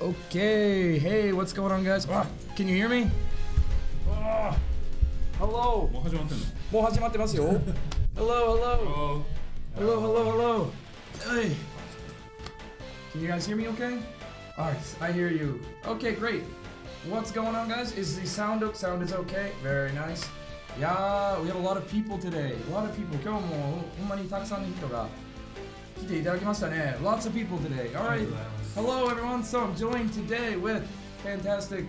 Okay, hey, what's going on, guys? Can you hear me? Hello. もう始まってんの？もう始まってますよ。Hello, hello. Hello, hello, hello. Hey. Can you guys hear me okay? Alright, I hear you. Okay, great. What's going on, guys? Is the sound is okay? Very nice. Yeah, we have a lot of people today. A lot of people. 今日もほんまにたくさんの人が来ていただきましたね. Lots of people today. Alright. Hello, everyone. So I'm joined today with fantastic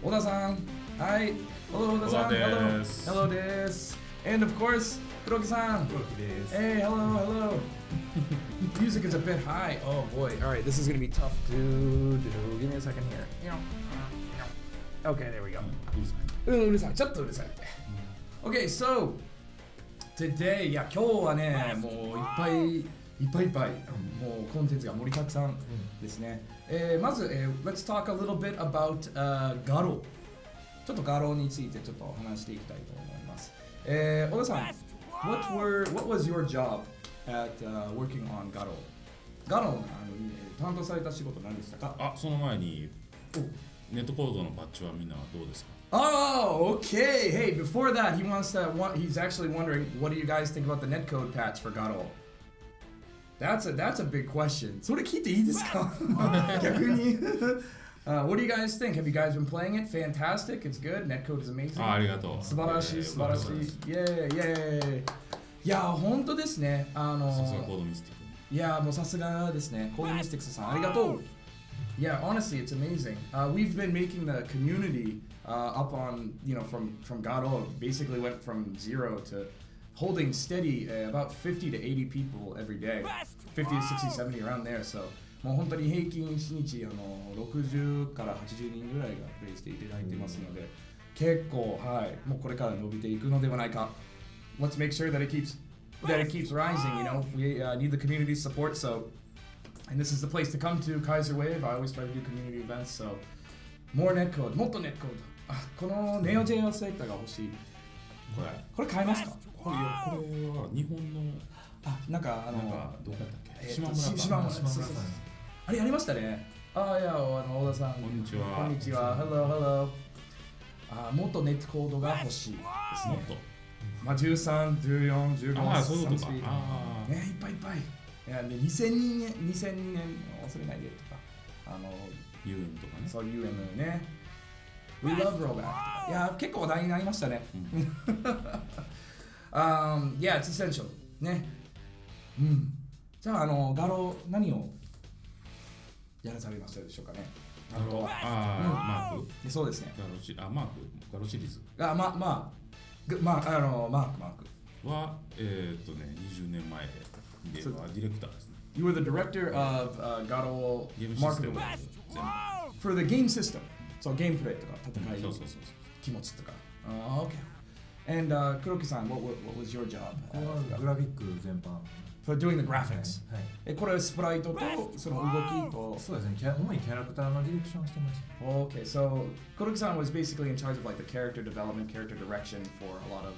Oda-san. Hi. Hello, Oda-san. Hello. Hello, des. And of course, Kuroki-san. Hey, hello, hello. Music is a bit high. Oh boy. All right, this is gonna be tough to do. Give me a second here. Okay, there we go. うるさい。ちょっとうるさいって。Okay, so today, いや今日はね、もういっぱいもうコンテンツが盛りだくさんですね。まず、let's talk a little bit about 画廊。ちょっと画廊についてちょっと話していきたいと思います。小田さん、what was your job at working on 画廊？画廊の担当された仕事何でしたか？あ、その前にネットコードのパッチはみんなどうですか？ Oh, okay. Hey, before that, he's actually wondering, what do you guys think about the netcode patch for Garo? That's a big question. それ聞いていいですか？逆に。What do you guys think? Have you guys been playing it? Fantastic. It's good. Netcode is amazing. ありがとう。素晴らしい。いや、本当ですね。さすがコードミスティック。いや、もうさすがですね。コードミスティックさん、ありがとう。Yeah, honestly, it's amazing. We've been making the community up on, from Garo, basically went from 0 to holding steady about 50 to 80 people every day. 50 to 60, 70 around there. So, もう本当に平均1日60から80人ぐらいがプレイしていただいてますので、結構、はい、もうこれから伸びていくのではないか。Let's make sure that it keeps rising, We need the community support, so...And this is the place to come to, Kaiserwave. I always try to do community events, so more netcode, もっと netcode. この NeoJS セレクターが欲しい。これ買えますか？これは日本のなんかどこだったっけ？島村さん。あれやりましたね。いや小田さん。こんにちは。こんにちは。Hello. もっとネットコードが欲しいですね。まあ13、14、15、そういうことか。ね、いっぱい。いや、で2002年忘れないでとか、UN とかね。そう UN ね。We love rollback。いや、結構話題になりましたね。Yeah, it's essential。ね。じゃあ、画廊、何をやらされましたでしょうかね。マーク。そうですね。ガロシリーズ。マーク。は、20年前。ディレクターですね。You were the director of Garo ゲームシステム for the game system. So ゲームプレイとか戦い、そう気持ちとか。Okay. And Kuroki-san, what was your job? これはグラフィック全般。For doing the graphics. はい。これはスプライトとその動きと。そうですね。主にキャラクターのディレクションをしてました。Okay, so Kuroki-san was basically in charge of like the character development, character direction for a lot of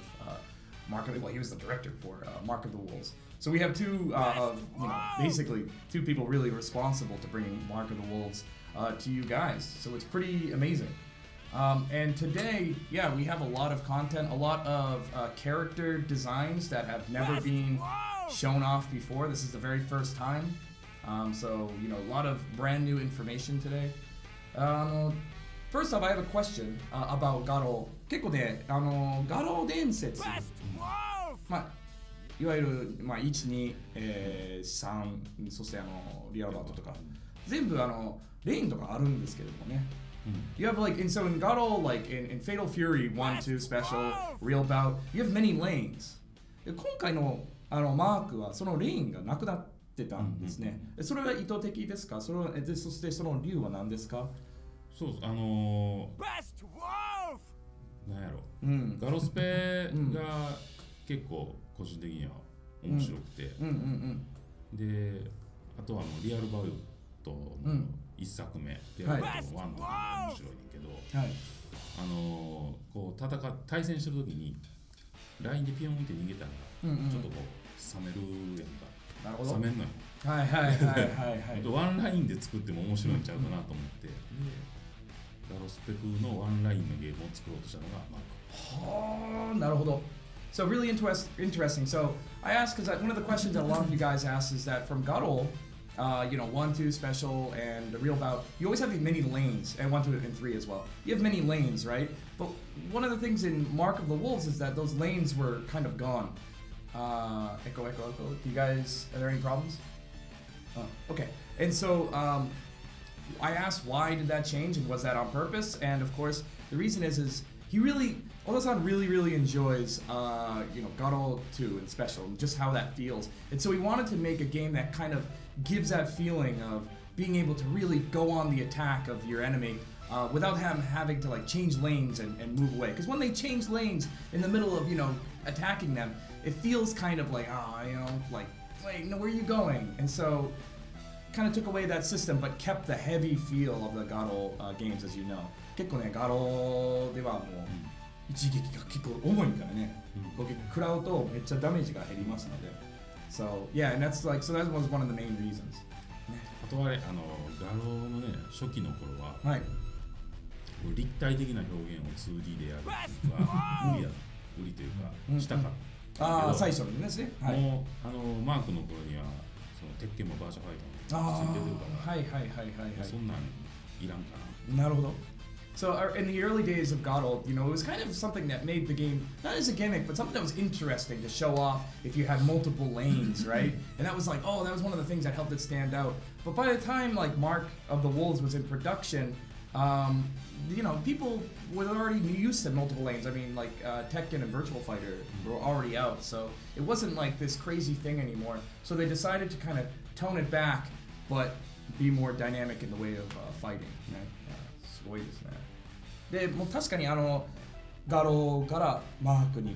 market. Well, he was the director for Mark of the Wolves. So we have basically two people really responsible to bringing Mark of the Wolves to you guys. So it's pretty amazing. And today, we have a lot of content, a lot of character designs that have never been shown off before. This is the very first time. So, a lot of brand new information today. First off, I have a question about Garo. 結構ね、Garo 伝説。いわゆる、1、2、3、そしてリアルバートとか、全部レインとかあるんですけれどもね。You have in Garo, in Fatal Fury 1, 2 Special, Real Bout, you have many lanes. 今回のマークはそのレインがなくなってたんですね。それは意図的ですか？そしてその理由は何ですか？そうなんやろ。ガロスペが結構個人的には面白くて、であとはリアルバウトの1作目、リアルバウトの1とかも面白いねんけど、こう対戦してる時にラインでピヨンって逃げたら、ちょっとこう冷めるやんか。なるほど。冷めんのよ。はいはいはいはいはいワンラインで作っても面白いんちゃうかなと思って、でガロスペ風のワンラインのゲームを作ろうとしたのがマーク。はあ、なるほど。So really interesting. So I asked because one of the questions that a lot of you guys ask is that from Guttle, you know, 1, 2 special and the real bout, you always have these many lanes, and 1, 2, and 3 as well. You have many lanes, right? But one of the things in Mark of the Wolves is that those lanes were kind of gone. Echo. Do you guys, are there any problems? Oh, okay. And so I asked why did that change and was that on purpose? And of course, the reason is he really, Oda-san really enjoys, you know, Guttle 2 and Special, and just how that feels. And so he wanted to make a game that kind of gives that feeling of being able to really go on the attack of your enemy without having to like change lanes and move away. Because when they change lanes in the middle of, you know, attacking them, it feels kind of like, you know, like, wait, no, where are you going? And so kind of took away that system, but kept the heavy feel of the Guttle games, as you know. 結構ね、ガロではもう一撃が結構重いからね、食らうとめっちゃダメージが減りますので。So yeah, and that's like, so that was one of the main reasons. あとはガロのね初期の頃は、はい、立体的な表現を 2D でやるのが無理というか、したかった最初にですね、はい、もうマークの頃にはその鉄拳もバーチャファイターもついてるから、そんなんいらんかな。なるほど。So in the early days of Guttle, you know, it was kind of something that made the game, not as a gimmick, but something that was interesting to show off if you had multiple lanes, right? And that was like, oh, that was one of the things that helped it stand out. But by the time like Mark of the Wolves was in production, you know, people were already used to multiple lanes. I mean, like Tekken and Virtual Fighter were already out, so it wasn't like this crazy thing anymore. So they decided to kind of tone it back, but be more dynamic in the way of fighting, right? すごいですね。でもう確かにガロからマークに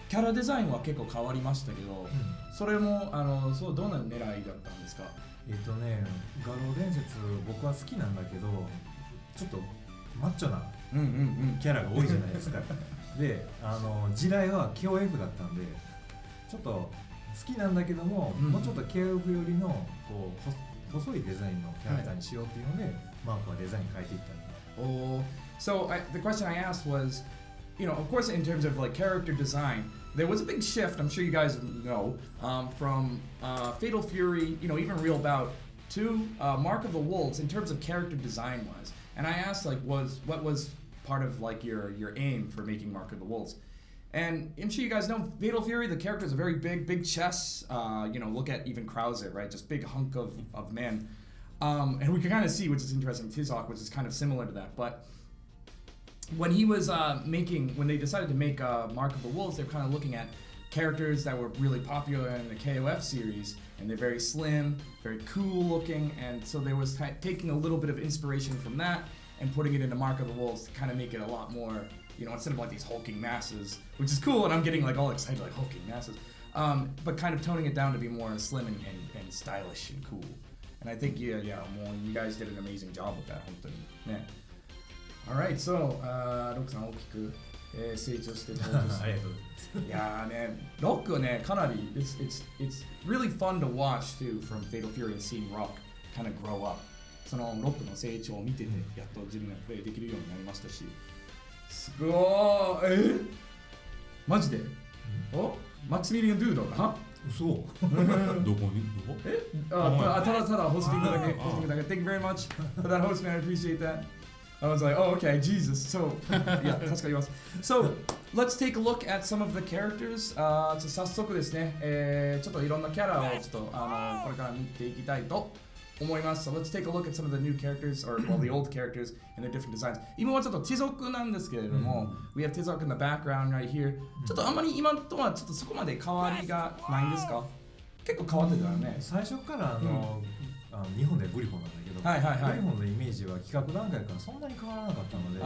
キャラデザインは結構変わりましたけど、それもそうどんな狙いだったんですか？ガロ伝説僕は好きなんだけど、ちょっとマッチョなキャラが多いじゃないですか。で時代は KOF だったんで、ちょっと好きなんだけども、もうちょっと KOF よりのこう細いデザインのキャラクターにしようっていうので、マークはデザイン変えていったんで。So the question I asked was, you know, of course, in terms of like character design, there was a big shift. I'm sure you guys know from Fatal Fury, you know, even Real Bout to Mark of the Wolves in terms of character design wise. And I asked like, what was part of like your aim for making Mark of the Wolves? And I'm sure you guys know Fatal Fury. The characters are very big chests. You know, look at even Krause, right? Just big hunk of man. And we can kind of see, which is interesting, Tizok, which is kind of similar to that. But when he was when they decided to make Mark of the Wolves, they're kind of looking at characters that were really popular in the KOF series, and they're very slim, very cool looking, and so there was taking a little bit of inspiration from that and putting it into Mark of the Wolves to kind of make it a lot more, you know, instead of like these hulking masses, which is cool, and I'm getting like all excited, like hulking masses, but kind of toning it down to be more slim and stylish and cool. And I think, yeah, well, you guys did an amazing job with that, 本当にね。Alright, so, ロックさん大きく、成長して登場して。ありがとうございます。いやーね、ロックはね、かなり、it's really fun to watch too from Fatal Fury and seeing Rock kind of grow up. そのロックの成長を見てて、やっと自分がプレイできるようになりましたし。すごーい。マジで？お？マックスミリオンドゥードか？そうどこにただホスティングだけ Thank you very much for that host, man. I appreciate that. I was like, oh, okay, Jesus. So, yeah, 助かります。So, let's take a look at some of the characters. 早速ですね、ちょっといろんなキャラをちょっとこれから見ていきたいと思います。So, let's take a look at some of the new characters, or well, the old characters and their different designs. 今はちょっとティゾクなんですけれども、we have ティゾク in the background right here. ちょっとあんまり今とはちょっとそこまで変わりがないんですか？結構変わってたよね。最初から日本でグリフォンなんだけど、グリフォンのイメージは企画段階からそんなに変わらなかったので、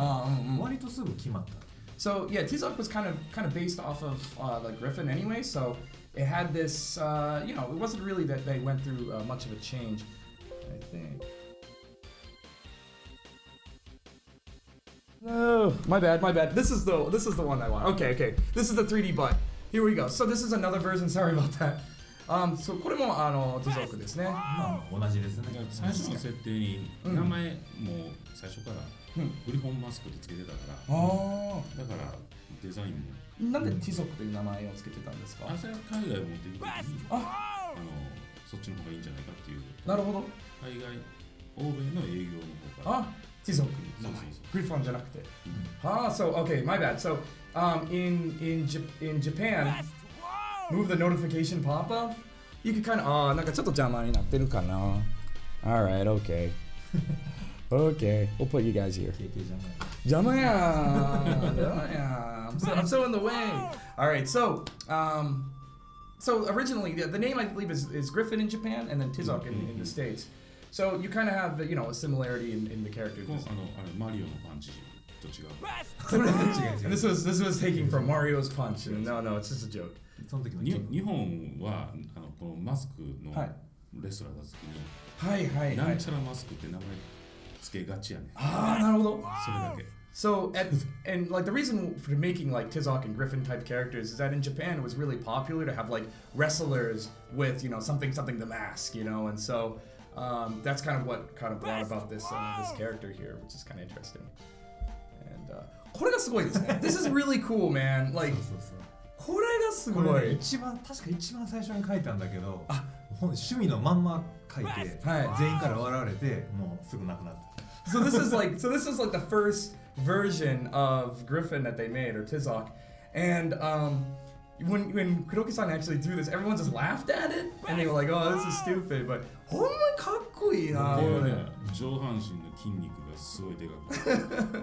割とすぐ決まった。So yeah, Tizok was kind of based off of like Griffin anyway, so it had this, you know, it wasn't really that they went through much of a change, I think. No, my bad. This is the one I want. Okay. This is the 3D butt. Here we go. So this is another version. Sorry about that. そう、これも手族ですね。まあ同じですね。最初の設定に名前も最初からグリフォンマスクでつけてたから、だからデザインもなんで手族という名前をつけてたんですか？それは海外を持っていくときにそっちの方がいいんじゃないかっていう。なるほど。海外欧米の営業の方から。手族。グリフォンじゃなくて。So okay, my bad. So in Japan, move the notification pop up. You can kind of なんかちょっと邪魔になってるかな。Alright, okay. Okay, we'll put you guys here. 邪魔やー。I'm so in the way. Alright, so originally the name I believe is Griffin in Japan and then Tizok in the States. So you kind of have a similarity in the characters. マリオのパンチと違う。And this was taken from Mario's punch. No, it's just a joke. 日本はこのマスクのレスラーだ時に、なんちゃらマスクって名前つけがちやね。なるほど。それだけ。So and like the reason for making like Tizok and Griffin type characters is that in Japan it was really popular to have like wrestlers with something the mask, and so that's kind of what brought about this character here, which is kind of interesting. And これがすごいですね。This is really cool, man. Like これがすごい。確か一番最初に書いたんだけど、趣味のまんま書いて、全員から笑われて、もうすぐなくなった。So this is like the first version of Griffin that they made, or Tizok, and when Kuroki-san actually threw this, everyone just laughed at it, and they were like, "Oh, this is stupid." But ほんまにかっこいいな。上半身の筋肉がすごいでかくて、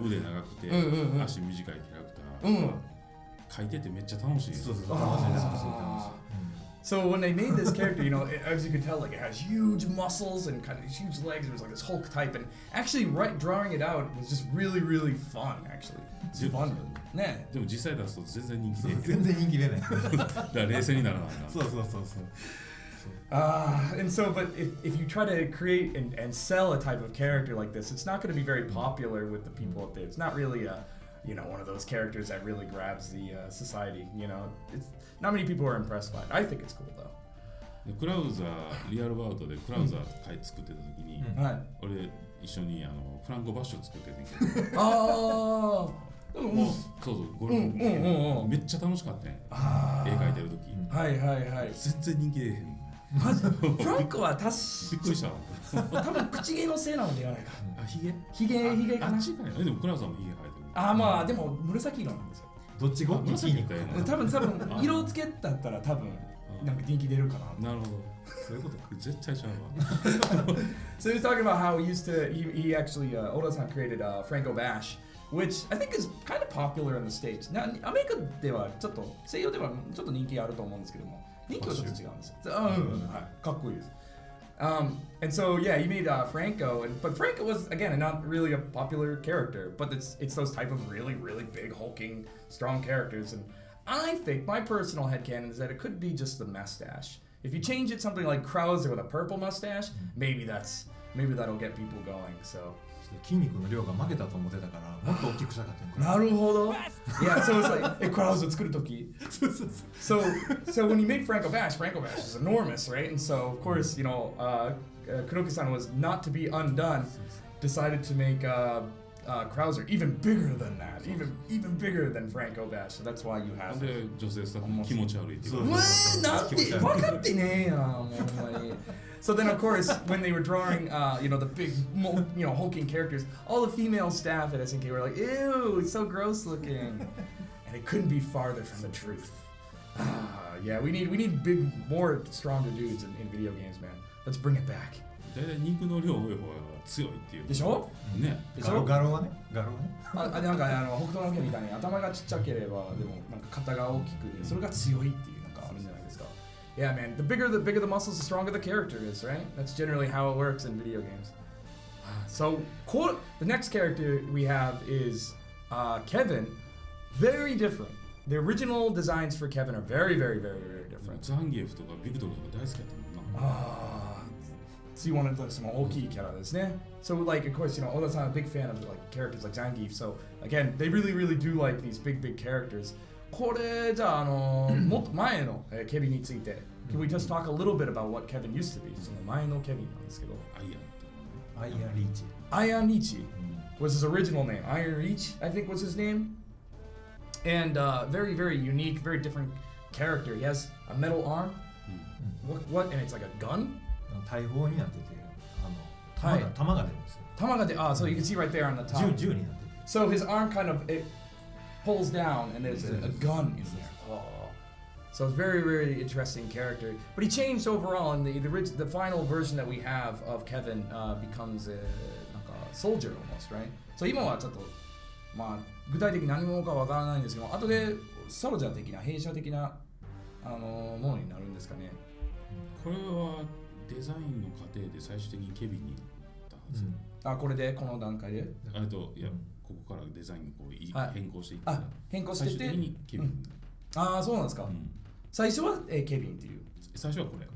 腕長くて、足短いキャラクター。書いててめっちゃ楽しい。そう。So when they made this character, as you can tell, like it has huge muscles and kind of these huge legs. It was like this Hulk type, and actually, drawing it out was just really, really fun. Actually, it's fun. ね。でも実際出すと全然人気出ない。全然人気出ない。だから冷静にならないな。そう。And so, but if you try to create and sell a type of character like this, it's not going to be very popular with the people out there. It's not really one of those characters that really grabs the society. It's not many people are impressed by it. I think it's cool though. クラウザーリアルバウトでクラウザー作ってた時に、俺一緒にフランコバッシュ作っててんけど。そうめっちゃ楽しかったね。絵描いてる時。全然人気出えへん。マジフランコはびっくりした。多分口毛のせいなのではないか。ヒゲかな。あっちかね。でもクラウザーもヒゲ生えてる。まあでも紫色なんですよ。どっちが大きいのか多分色付けだったら多分なんか人気出るかな。なるほど。そういうこと絶対ちゃうわ。So he was talking about how he actually Oda-san created Franco Bash, which I think is kind of popular in the States. アメリカではちょっと西洋ではちょっと人気あると思うんですけども、人気はちょっと違うんですよ。かっこいいです。And so yeah, he made Franco, but Franco was again not really a popular character, but it's those type of really big hulking strong characters, and I think my personal headcanon is that it could be just the mustache. If you change it something like Krauser with a purple mustache, maybe that'll get people going. So 筋肉の量が負けたと思ってたからもっと大きくしたかったんなるほど。Yeah, so it's like Krauser 作るとき。So when you make Franco Bash is enormous, right? And so of course, Kuroki-san was not to be undone, decided to make Krauser even bigger than that, even bigger than Franco Bash. So that's why you have. で女性スタッフも気持ち悪いって言う。なんて分かってねえやんほんまに。So then, of course, when they were drawing, the big, hulking characters, all the female staff at SNK were like, "Ew, it's so gross looking," and it couldn't be farther from the truth. Yeah, we need big, more stronger dudes in video games, man. Let's bring it back. 大体肉の量多い方が強いっていう。でしょ？ね。ガロはね。なんか北斗の拳みたいに頭がちっちゃければでもなんか肩が大きくそれが強いっていうなんかあるじゃないですか。Yeah, man. The bigger the muscles, the stronger the character is, right? That's generally how it works in video games. So, the next character we have is Kevin. Very different. The original designs for Kevin are very different. ザンギエフとかビクトルとか大好きだったもんな。So you wanted some old-key characters, ne? So like, of course, Oda-san is a big fan of like characters like Zangief. So again, they really do like these big characters. これじゃあもっと前のケビンについて Can we just talk a little bit about what Kevin used to be? その前の Kevin なんですけど。アイアンリーチ。Iron Ichi was his original name. Iron Reach, I think, was his name. And very, very unique, very different character. He has a metal arm. What? And it's like a gun? 大砲になってて、弾が出るんですよ。弾が出、so you can see right there on the top. 銃になってる。So his arm kind of it pulls down, and there's a gun in there. Oh. So it's very, very interesting character. But he changed overall, and the final version that we have of Kevin becomes a soldier almost, right? So 今はちょっとまあ具体的に何者かわからないんですけど、後でソルジャー的な兵舎的なものになるんですかね。これはデザインの過程で最終的にケビンになったはず。これでこの段階で？いや、ここからデザインをこう変更していった。変更してて。最終的にケビン。そうなんですか。最初はケビンっていう。最初はこれ。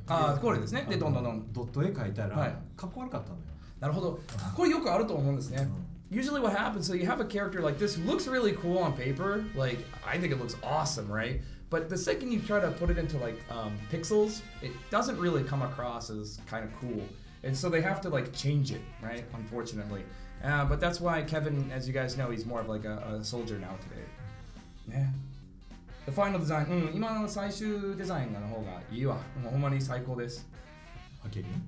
これですね。でどんどんドット絵描いたらかっこ悪かったのよ。なるほど。これよくあると思うんですね。Usually what happens, so you have a character like this who looks really cool on paper, like I think it looks awesome, right? But the second you try to put it into like pixels, it doesn't really come across as kind of cool. And so they have to like change it, right? Unfortunately. But that's why Kevin, as you guys know, he's more of like a soldier now today. Yeah. The final design, 今の最終デザインの方がいいわ。もうほんまに最高です。ケビン？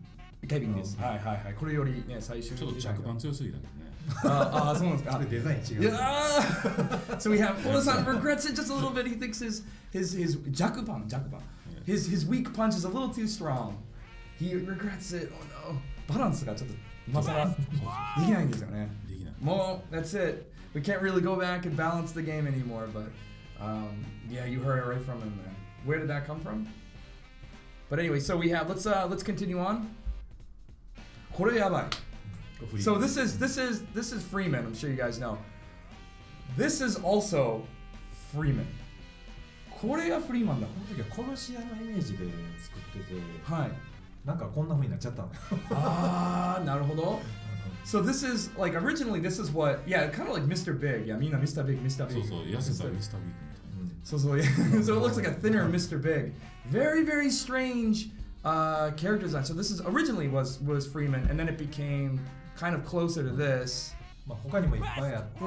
ケビンです。はいはいはい。これよりね、最終ちょっと着眼強すぎだけどね。そうなんですか。デザイン違う。So we have Oda-san regrets it just a little bit. He thinks his jakupan, his weak punch is a little too strong. He regrets it. Oh no. バランスがちょっと今更できないんですよね。できない。もう that's it. We can't really go back and balance the game anymore. But yeah, you heard it right from him, man. Where did that come from? But anyway, so we have let's continue on. これやばい。So this is Freeman. I'm sure you guys know. This is also Freeman. これがフリーマンだ。この時は殺し屋のイメージで作ってて、はい。なんかこんな風になっちゃったの。なるほど。So this is like originally this is what kind of like Mr. Big. Yeah, みんな Mr. Big, Mr. Big. そうそう、安さ Mr. Big. So it looks like a thinner Mr. Big. Very, very strange character design. So this is originally was Freeman, and then it became kind of closer to this. まあ他にもいっぱいあって、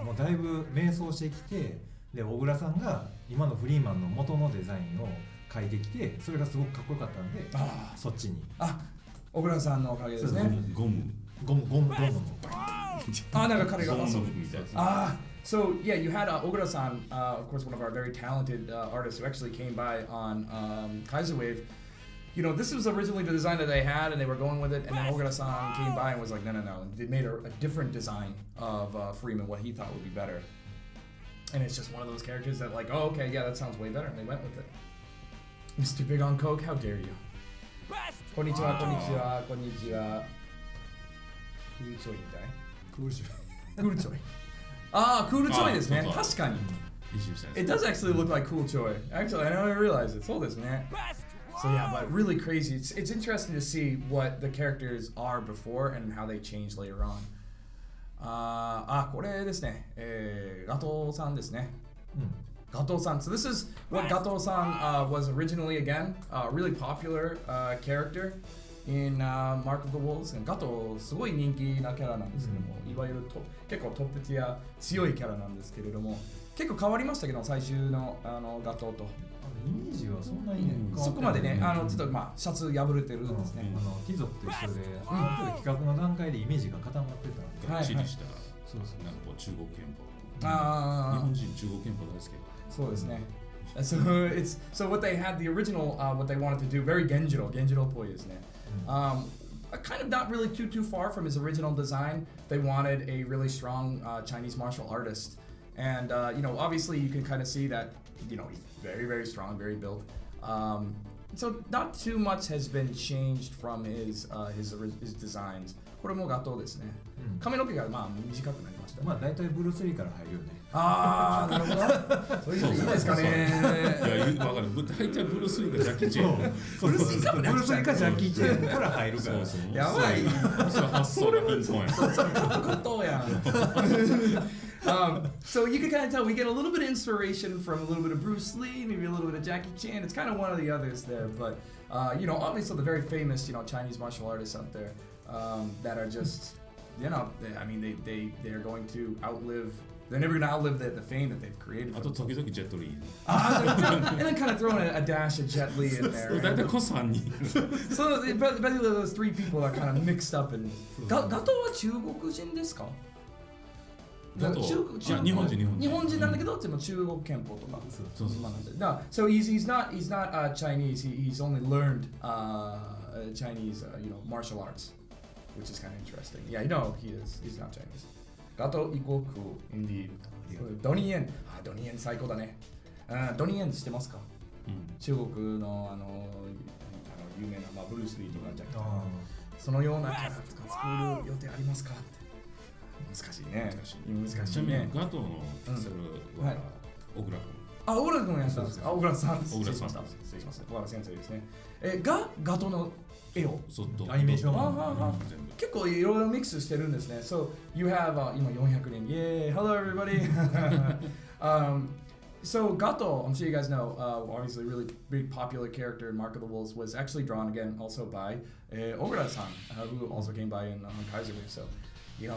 もうだいぶ迷走してきて、で小倉さんが今のフリーマンの元のデザインを描いてきて、それがすごくかっこよかったんで、そっちに。小倉さんのおかげですね。ゴムの。なんか彼がSo yeah, you had Ogura-san, of course, one of our very talented artists who actually came by on Kaiserwave. You know, this was originally the design that they had, and they were going with it. And then Ogura-san came by and was like, no. They made a different design of Freeman, what he thought would be better. And it's just one of those characters that like, oh, okay, yeah, that sounds way better. And they went with it. Mr. Big on Coke, how dare you? Konnichiwa, konnichiwa, konnichiwa. Kuruchoiみたい。Kuruchoi. Cool Choi ですね。確かに。It does actually look like Cool Choi. Actually, I never realized it. そうですね。So yeah, but really crazy. It's interesting to see what the characters are before and how they change later on. これですね。ガトーさんですね。ガトーさん. So this is what Gato-san was originally again. Really popular character in Mark of the Wolves. ガトーすごい人気なキャラなんですけども、いわゆる結構トップティア強いキャラなんですけれども、結構変わりましたけど最終のガトーと。イメージはそんなにね、そこまでね、ちょっとまあシャツ破れてるんですね。貴族と一緒で、企画の段階でイメージが固まってたんで、がっちりした、なんかこう中国憲法。日本人中国憲法大好き。そうですね。So what they had, the original, what they wanted to do, very genjiro っぽいですね。Kind of not really too far from his original design. They wanted a really strong Chinese martial artist, and you know, obviously you can kind of see that, you know, he's very, very strong, very built. So not too much has been changed from his designs. これもガトーですね。髪の毛がまあ短くなりました。まあ大体ブルース・リーから入るよね。なるほど。そういうのいいですかね。いや、わかる。大体ブルース・リーかジャッキー・チェン。ブルース・リーかジャッキー・チェンから入るから。やばい。それ発想が貧困や。ガトーやん。So you can kind of tell we get a little bit of inspiration from a little bit of Bruce Lee, maybe a little bit of Jackie Chan. It's kind of one of the others there, but obviously the very famous Chinese martial artists out there that are just they're going to outlive. They're never going to outlive the fame that they've created. あと時々ジェットリー。 and then kind of throwing a dash of Jet Li in there. 大体こそ3人。 So basically those three people are kind of mixed up in. ガトは中国人ですか？ガトいや日本人なんだけどでも中国憲法とかそうなんで。No, so he's not Chinese. He's only learned Chinese martial arts, which is kind of interesting. Yeah, no, he's not Chinese. ガトイコーク indeed. ドニーエン。ドニーエン最高だね。ドニーエン知ってますか？中国の有名なブルース・リーとかジャッキーそのようなキャラとか作る予定ありますかって。難しいね。難しいね。ガトのキャスルは小倉君。小倉君やったんですか？小倉さん。失礼しました。小倉先生ですね。ガトの絵をアニメーション結構いろいろミックスしてるんですね。So you have 今400人。Yay! Hello everybody! So Gato, I'm sure you guys know, obviously a really big popular character in Mark of the Wolves, was actually drawn again also by Ogura-san, who also came by in Kaiserwave. So,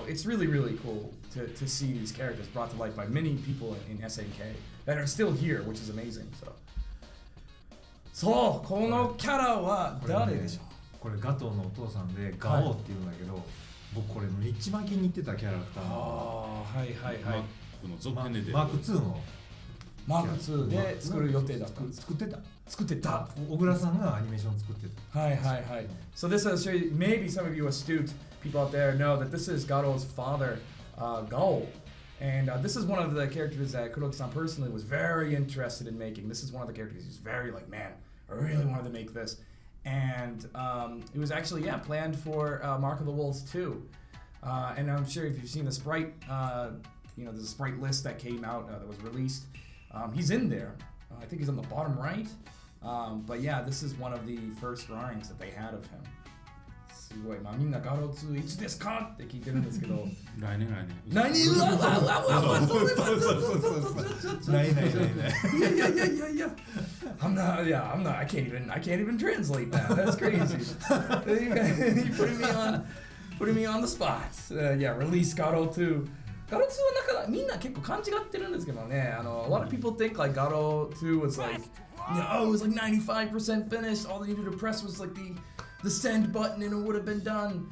it's really, really cool to see these characters brought to life by many people in SNK that are still here, which is amazing. So, このキャラは誰でしょう？これガトーのお父さんでガオーっていうんだけど、僕これ一番気に入ってたキャラクターのマークの続編で出るマーク2のマーク2で作る予定だった。作ってた。小倉さんがアニメーション作ってた。はい。So this is maybe some of you astute people out there know that this is Garo's father, Gao. And this is one of the characters that Kuroki-san personally was very interested in making. This is one of the characters he's very like, man, I really wanted to make this. And it was actually, planned for Mark of the Wolves 2. And I'm sure if you've seen the sprite, there's a sprite list that came out that was released. He's in there. I think he's on the bottom right. But yeah, this is one of the first drawings that they had of him. すごい。みんなガロ2いつですかって聞いてるんですけど。来年。ない。いや。I'm not. I can't even translate that. That's crazy. You putting me on the spot. Release Garo 2. Garo 2はみんな結構勘違ってるんですけどね。A lot of people think like Garo 2 was like, it was like 95% finished. All they needed to press was like the send button and it would have been done.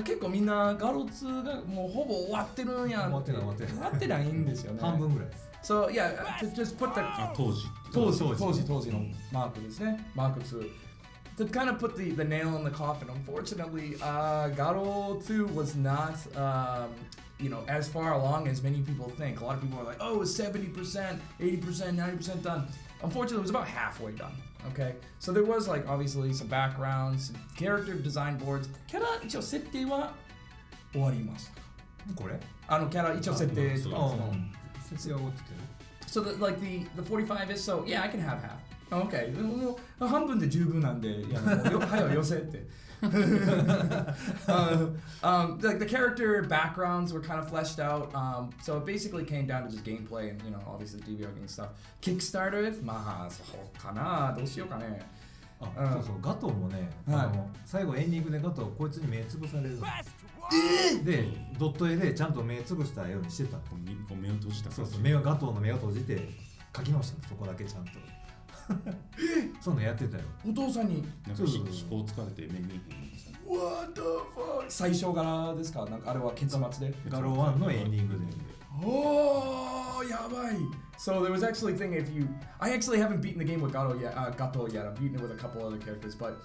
結構みんなガロ2がもうほぼ終わってるんやんって。終わってないんですよね。半分ぐらいです。So yeah, to just put the 当時のマークですね。マーク2. To kind of put the nail in the coffin, unfortunately, Garo 2 was not as far along as many people think. A lot of people are like, oh, it's 70%, 80%, 90% done. Unfortunately, it was about halfway done. Okay, so there was like obviously some backgrounds, some character design boards. キャラ一応設定は終わりました。これ？キャラ一応設定とか設定は終わってて。So the 45 is so I can have half. Okay, もう半分で十分なんで早寄せって。The character backgrounds were kind of fleshed out, so it basically came down to just gameplay and obviously DVR game stuff. Kickstarter まあそうかなどうしようかね。そうガトーもね、最後エンディングでガトーこいつに目つぶされる。でドット絵でちゃんと目つぶしたようにしてた。目を閉じた。そうガトーの目を閉じて書き直したのそこだけちゃんと。そんなやってたよ。お父さんに飛行疲れて目見えへん。What the fuck? 最初からですか？なんかあれは結末で。ガロ1のエンディングで。Oh, やばい。So there was actually a thing I actually haven't beaten the game with Gato yet. I've beaten it with a couple other characters, but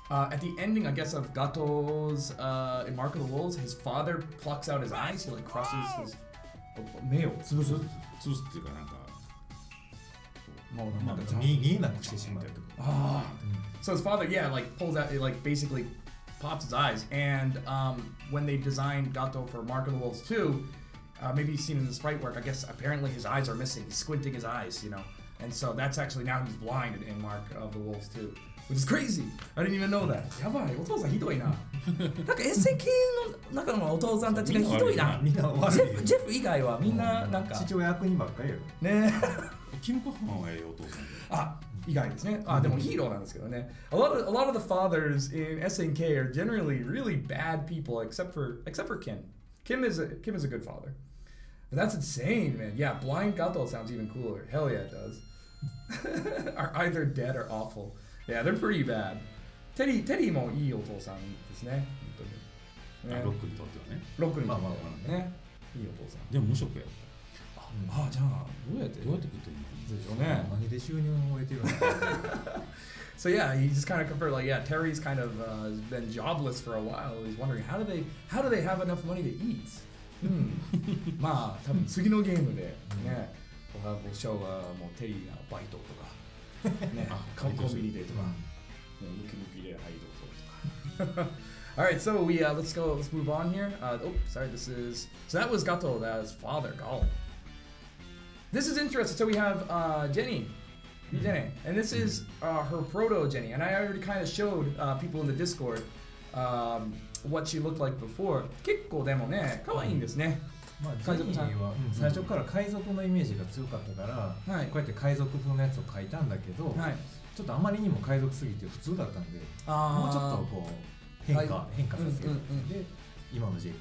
at the ending, I guess, of Gato's in Mark of the Wolves, his father plucks out his eyes. He like crushes his 目を潰すっていうかなんか。見えなくしてしまう。So his father, pulls out, basically pops his eyes. And when they designed Gato for Mark of the Wolves 2, maybe you've seen in the sprite work, I guess apparently his eyes are missing. He's squinting his eyes, And so that's actually now he's blind in Mark of the Wolves 2. which is crazy. I didn't even know that. やばい、お父さんひどいな。なんか SNK の中のお父さんたちがひどいな。みんな悪い。ジェフ以外はみんななんか父親役人ばっかりやろ。ね。キム・コハンはええお父さんで。あ、意外ですね。あ、でもヒーローなんですけどね。A lot of the fathers in SNK are generally really bad people, except for Kim. Kim is a good father. But that's insane, man. Yeah, Blind Gato sounds even cooler. Hell yeah, it does. Are either dead or awful. Yeah, they're pretty bad. テリーもいいお父さんですね。本当に。ロックにとってはね。ロックにとってはね。いいお父さん。でも無職や。あ、じゃあどうやって食ってるの？でしょうね。何で収入を得てるのか。So yeah, he just kind of compared like Terry's kind of has been jobless for a while. He's wondering how do they have enough money to eat? まあ多分次のゲームでね、we'll show もうテリーがバイトとかね、コンビニでとか、ムキムキではいどうぞとか。Alright, so let's move on here. Sorry, so that was Gato, that was father, Gal. This is interesting. So we have Jenny, and this is her proto Jenny, and I already kind of showed people in the Discord what she looked like before. 結構でもね、可愛いんですね。まあ、ジェニーは最初から海賊のイメージが強かったから、こうやって海賊風のやつを描いたんだけど、ちょっとあまりにも海賊すぎて普通だったんで、もうちょっとこう変化させて、で今のジェニー。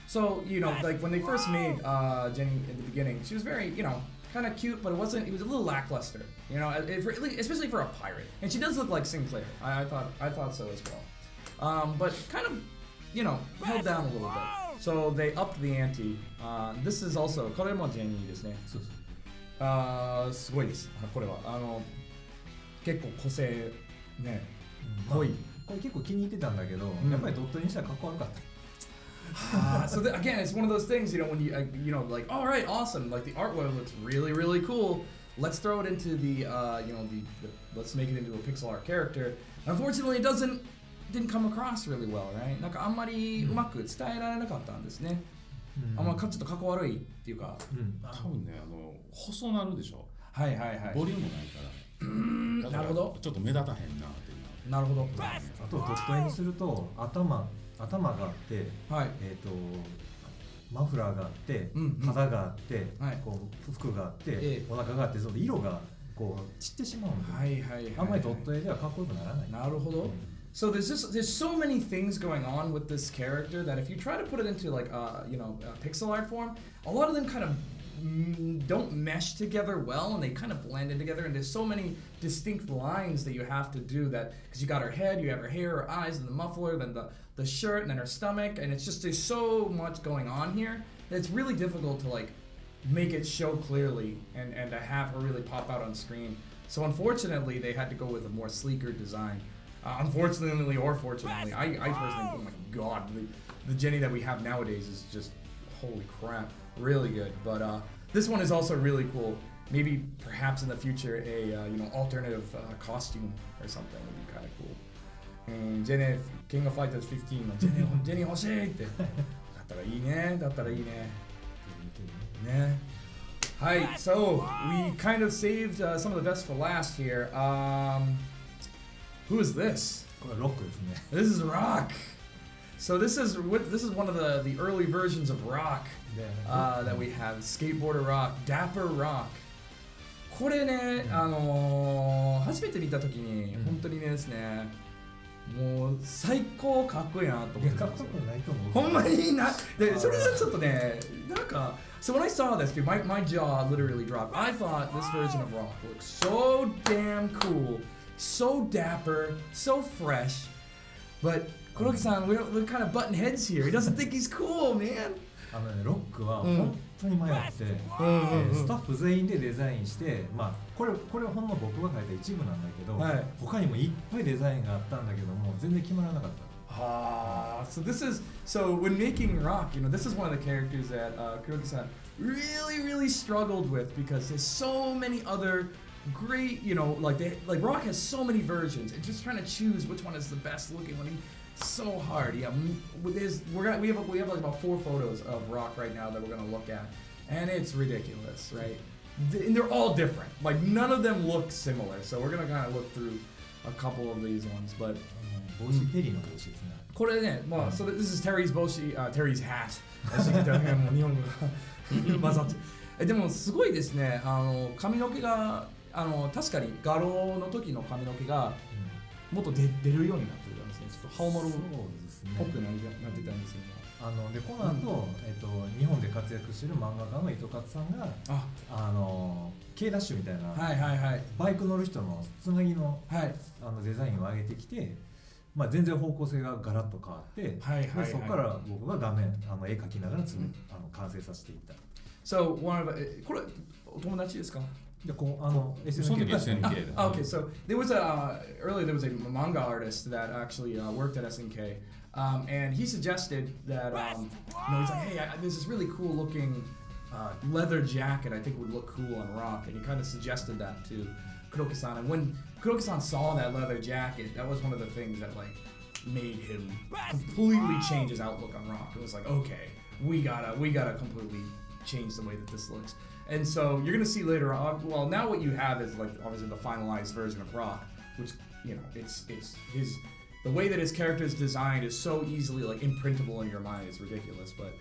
So, like when they first made Jenny in the beginning, she was very, kind of cute, but it was a little lackluster, especially for a pirate. And she does look like Sinclair. I thought so as well. But kind of, held down a little bit. So they upped the ante. This is also, これもJennyですね。そうそう。すごいです。これは結構個性ね、濃い。これ結構気に入ってたんだけど、やっぱりドットにしたらかっこ悪かった。So again, it's one of those things, when you like, all right, awesome, like the artwork looks really, really cool. Let's throw it into the let's make it into a pixel art character. Unfortunately, it didn't come across really well, right? なんかあんまりうまく伝えられなかったんですね。あんまちょっとかっこ悪いっていうか、多分ね、細なるでしょ。はいはいはい。ボリュームないから。なるほど。ちょっと目立たへんなっていう。なるほど。あとドット絵にすると頭があって、マフラーがあって、肌があって、こう服があって、お腹があって、その色がこう散ってしまうので、あんまりドット絵ではかっこよくならない。なるほど。So there's so many things going on with this character that if you try to put it into like pixel art form, a lot of them kind of don't mesh together well, and they kind of blend in together, and there's so many distinct lines that you have to do that, because you got her head, you have her hair, her eyes, and the muffler, then the shirt, and then her stomach, and it's just, there's so much going on here that it's really difficult to like make it show clearly and to have her really pop out on screen. So unfortunately, they had to go with a more sleeker design. Unfortunately or fortunately, I personally, oh my god, the Jenny that we have nowadays is just, holy crap, really good. But this one is also really cool. Maybe perhaps in the future a alternative costume or something would be kind of cool. Jenny, King of Fighters 15 のJenny 欲しいってだったらいいね。ね。Hi, so we kind of saved some of the best for last here. Who is this? これロックですね。This is Rock. So this is one of the early versions of Rock that we have. Skateboarder Rock, Dapper Rock. これね、初めて見た時に本当にねですね、もう最高かっこいいなと思ってたんですよ。かっこよくないと思う。ほんまにな。で、それがちょっとね、なんか。So when I saw this, dude, my jaw literally dropped. I thought this version of Rock looked so damn cool, so dapper, so fresh. But Kuroki-san, we're kind of butting heads here. He doesn't think he's cool, man. ロックは本当に迷って、スタッフ全員でデザインして、これはほんの僕が描いた一部なんだけど、他にもいっぱいデザインがあったんだけども全然決まらなかった。So when making Rock, this is one of the characters that Kuroki-san really struggled with, because there's so many other great, like Rock has so many versions, and just trying to choose which one is the best looking one. So hard. Yeah, we have like about 4 photos of Rock right now that we're gonna look at, and it's ridiculous, right? And they're all different. Like none of them look similar. So we're gonna kind of look through a couple of these ones, but 帽子テリーの帽子ですね。これね、まあ、so this is Terry's 帽子、Terry's hat。もう日本語が混ざって。でもすごいですね。髪の毛が確かに画廊の時の髪の毛がもっと出るようになってるんですね。ちょっとハオマルっぽくなってたんですよね。でこの後、日本で活躍している漫画家の糸勝さんがK ダッシュみたいな、バイク乗る人のつなぎの、デザインを上げてきて、まあ、全然方向性がガラッと変わって、そこから僕が絵描きながら完成させていった。Soこれお友達ですかSNK. Okay, so there was earlier there was a manga artist that actually worked at SNK, and he suggested that he's like, hey, there's this really cool looking leather jacket I think would look cool on Rock, and he kind of suggested that to Kuroki-san. And when Kuroki-san saw that leather jacket, that was one of the things that like made him completely change his outlook on Rock. It was like, okay, we gotta completely change the way that this looks. And so you're gonna see later on. Well, now what you have is like obviously the finalized version of Rock, which it's his the way that his character is designed is so easily like imprintable in your mind. It's ridiculous. But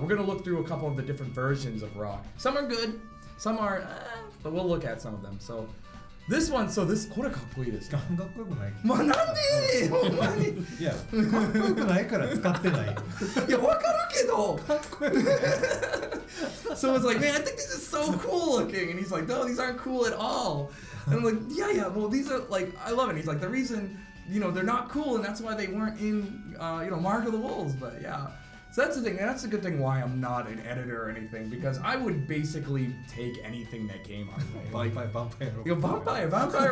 we're gonna look through a couple of the different versions of Rock. Some are good, some are, but we'll look at some of them. So this one,これかっこいいです。かっこよくない。まあなんでほんまに。いや、かっこよくないから使ってない。いやわかるけど。かっこよくない。So it's like, man, I think this is so cool looking, and he's like, no, these aren't cool at all. And I'm like, yeah, well, these are like, I love it. And he's like, the reason, they're not cool, and that's why they weren't in, Mark of the Wolves. But yeah, so that's the thing. And that's a good thing why I'm not an editor or anything, because I would basically take anything that came our way. Like, Vampire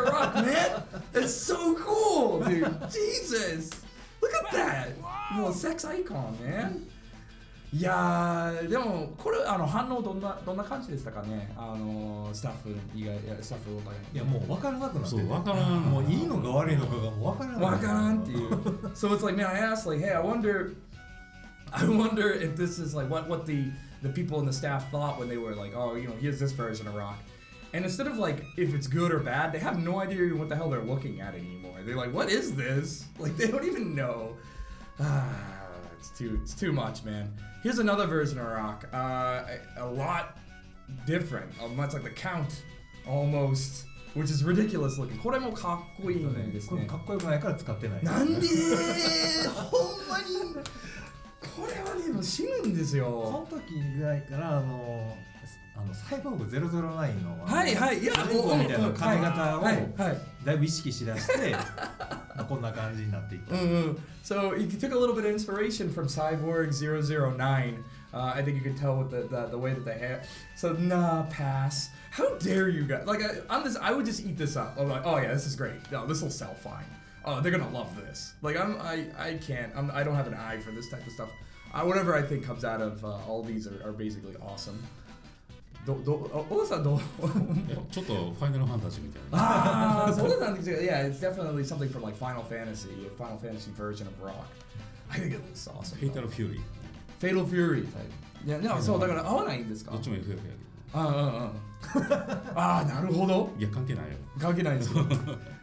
Rock, man, it's so cool, dude. Jesus, look at that, sex icon, man. いやーでもこれ反応どんな感じでしたかねスタッフ以外スタッフとかいやもう分からなくなってて分からんもういいのか悪いのかがもう分からんっていう So it's like man I asked like hey I wonder if this is like what the people in the staff thought when they were like oh here's this version of Rock and instead of like if it's good or bad they have no idea what the hell they're looking at anymore they're like what is this like they don't even know it's too much man. Here's another version of Rock, a lot different, much like the Count, almost, which is ridiculous looking. これもかっこいいんですね。かっこよくないから使ってない。なんでほんまにこれはねもう死ぬんですよ。その時ぐらいからサイボーグ009のはいはいいやもうみたいな髪型をだいぶ意識しだしてこんな感じになっていった。So you took a little bit of inspiration from Cyborg 009. I think you can tell with the way that the hair. So nah, pass. How dare you guys? Like on this, I would just eat this up. I'm like, oh yeah, this is great. No, this will sell fine. Oh, they're gonna love this. Like I can't. I don't have an eye for this type of stuff. Whatever I think comes out of all these are basically awesome. 大さんどうちょっとファイナルファンタジーみたいなそうなんですよ Yeah, it's definitely something from like Final Fantasy version of Rock. I think it looks awesome. Fatal Furyいやそうだから合わないんですかどっちも FF やけどなるほどいや関係ないよ関係ないですよ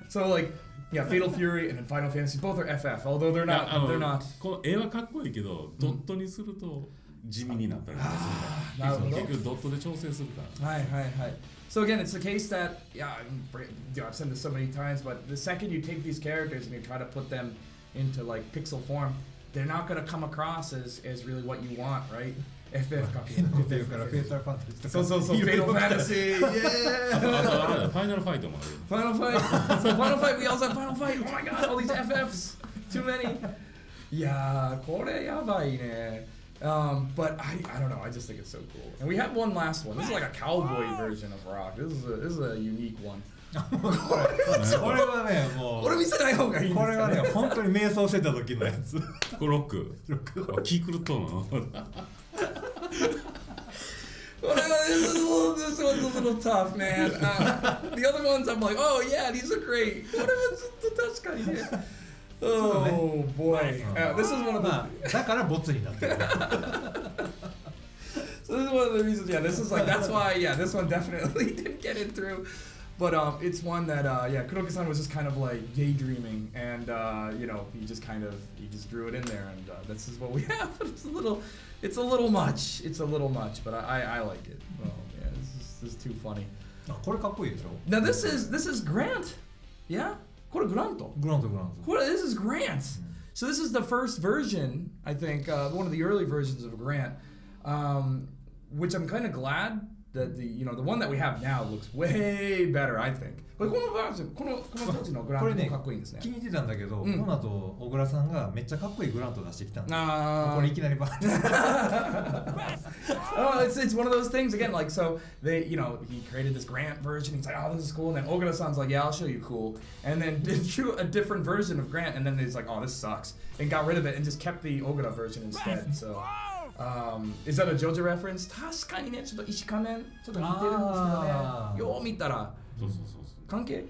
So like Yeah, Fatal Fury and then Final Fantasy both are FF, although they're not. They're not. この絵はかっこいいけど、ドットにすると地味になったりとかするから。結局ドットで調整するから。はいはいはい。So again, it's the case that I've said this so many times, but the second you take these characters and you try to put them into like pixel form, they're not going to come across as really what you want, right? FF か。そうそうそう、Fatal Fantasy, yeah! ファイナルファイトもある。Final Fight! So Final Fight, we also have Final Fight! Oh my god, all these FFs! Too many! いやー、これやばいね。But I don't know, I just think it's so cool. And we have one last one. This is like a cowboy version of Rock. This is a unique one. これはね、もうこれ見せない方がいいんですかね。これはね、本当に瞑想してた時のやつ。これロック。気狂っとんの。This one's a little tough, man. The other ones, I'm like, oh yeah, these are great. これはちょっと確かにね。Oh boy. This is one of the. だからボツになってる。So this is one of the reasons. Yeah, this is like that's why. Yeah, this one definitely didn't get it through. But it's one that Kuroki-san was just kind of like daydreaming, and he just drew it in there, and this is what we have. It's a little much. It's a little much, but I like it. Oh yeah, this is too funny. これかっこいいでしょ Now this is Grant. Yeah? これ Grant. This is Grant. So this is the first version, I think, one of the early versions of Grant, which I'm kind of glad that the one that we have now looks way better, I think. この当時のグラントもかっこいいんですね。気に入ってたんだけど、この後小倉さんがめっちゃかっこいいグラント出してきたんだ。これいきなりバーって。Oh, it's one of those things again. Like so, he created this Grant version. He's like, oh, this is cool. And then Ogura-san's like, yeah, I'll show you cool. And then drew a different version of Grant. And then he's like, oh, this sucks, and got rid of it and just kept the Ogura version instead. So. Is that a JoJo reference? 確かにね、ちょっと石仮面ちょっと似てるんですけどね。よう見たら関係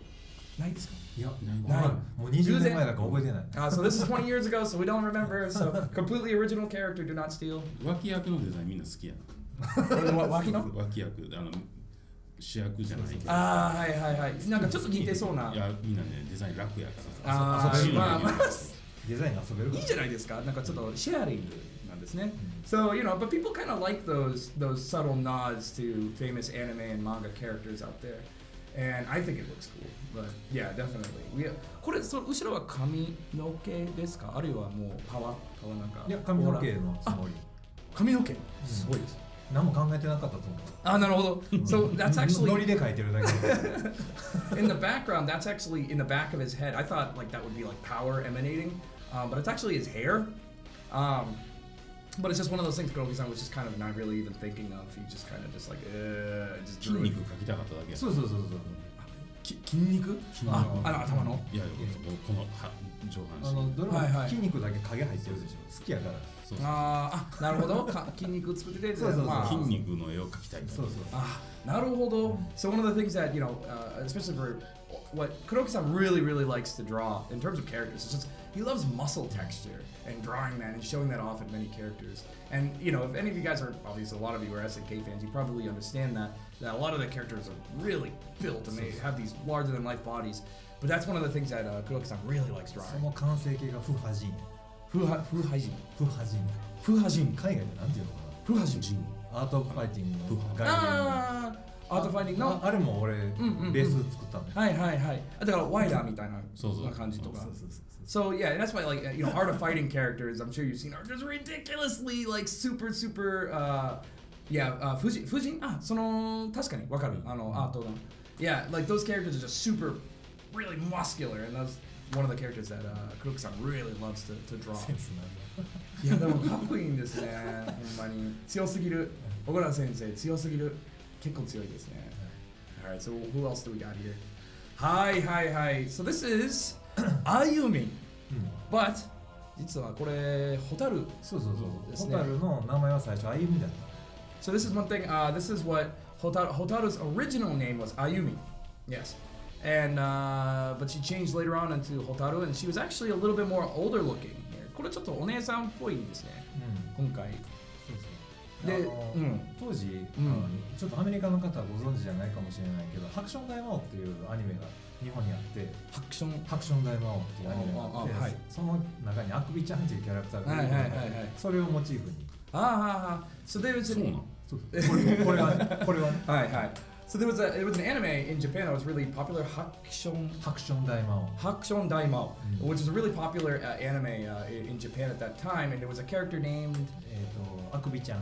ないですか？いや、ない。もう20年前だから覚えてない。So this is 20 years ago, so we don't remember. So completely original character, do not steal. 脇役のデザインみんな好きやな。脇の？脇役主役じゃないけど。はい。なんかちょっと似てそうな。いや、みんなねデザイン楽やから。デザイン遊べる。いいじゃないですか。なんかちょっとシェアリング。So but people kind of like those subtle nods to famous anime and manga characters out there, and I think it looks cool. But yeah, definitely. これ後ろは髪の毛ですか？あるいはもうパワなんか。いや髪の毛のつもり。髪の毛すごいです。何も考えてなかったと思う。なるほど。So that's actually ノリで描いてるだけ。In the background, that's actually in the back of his head. I thought like that would be like power emanating, but it's actually his hair. But it's just one of those things Kuroki-san was just kind of not really even thinking of. He just kind of just like, just drew it. 筋肉描きたかっただけや。そう。筋肉？頭の？いや、この上半身。どれも筋肉だけ影入ってるでしょ。好きやから。なるほど。筋肉作ってて、筋肉の絵を描きたい。そう。なるほど。So one of the things that especially for what Kuroki-san really likes to draw in terms of characters is just he loves muscle texture and drawing that and showing that off in many characters. And if any of you guys are, obviously a lot of you are SNK fans, you probably understand that a lot of the characters are really built and they have these larger than life bodies. But that's one of the things that Kuroki-san really likes drawing. その完成形がフハジン。フハジン。海外でなんていうのかな。フハジン。アートファイティングの概念。アートファイティングのあれも俺ベース作ったんだよ。はい。だからワイダーみたいな感じとか。So yeah, and that's why like art of fighting characters, I'm sure you've seen, are just ridiculously like super Fujin その確かにわかるアートが yeah, like those characters are just super really muscular, and that's one of the characters that Kuroki-san really loves to draw. いやでもかっこいいんですね。ほんまに強すぎる。小倉先生強すぎる。結構強いですね。Alright, so who else do we got here? Hi. So this is Ayumi. But 実はこれホタルですね。ホタルの名前は最初Ayumiだった。So this is one thing. This is what Hotaru's original name was Ayumi. Yes. And but she changed later on into Hotaru, and she was actually a little bit more older looking here. これちょっとお姉さんっぽいんですね。今回。で当時、ちょっとアメリカの方はご存知じゃないかもしれないけど、ハクション大魔王っていうアニメが日本にあって、ハクション大魔王っていうアニメがあって、その中にアクビちゃんっていうキャラクターがいるので、それをモチーフに。So there wasこれはね。So it was an anime in Japan that was really popular, Hakushon Daimao, which was a really popular anime in Japan at that time, and there was a character named Akubi-chan,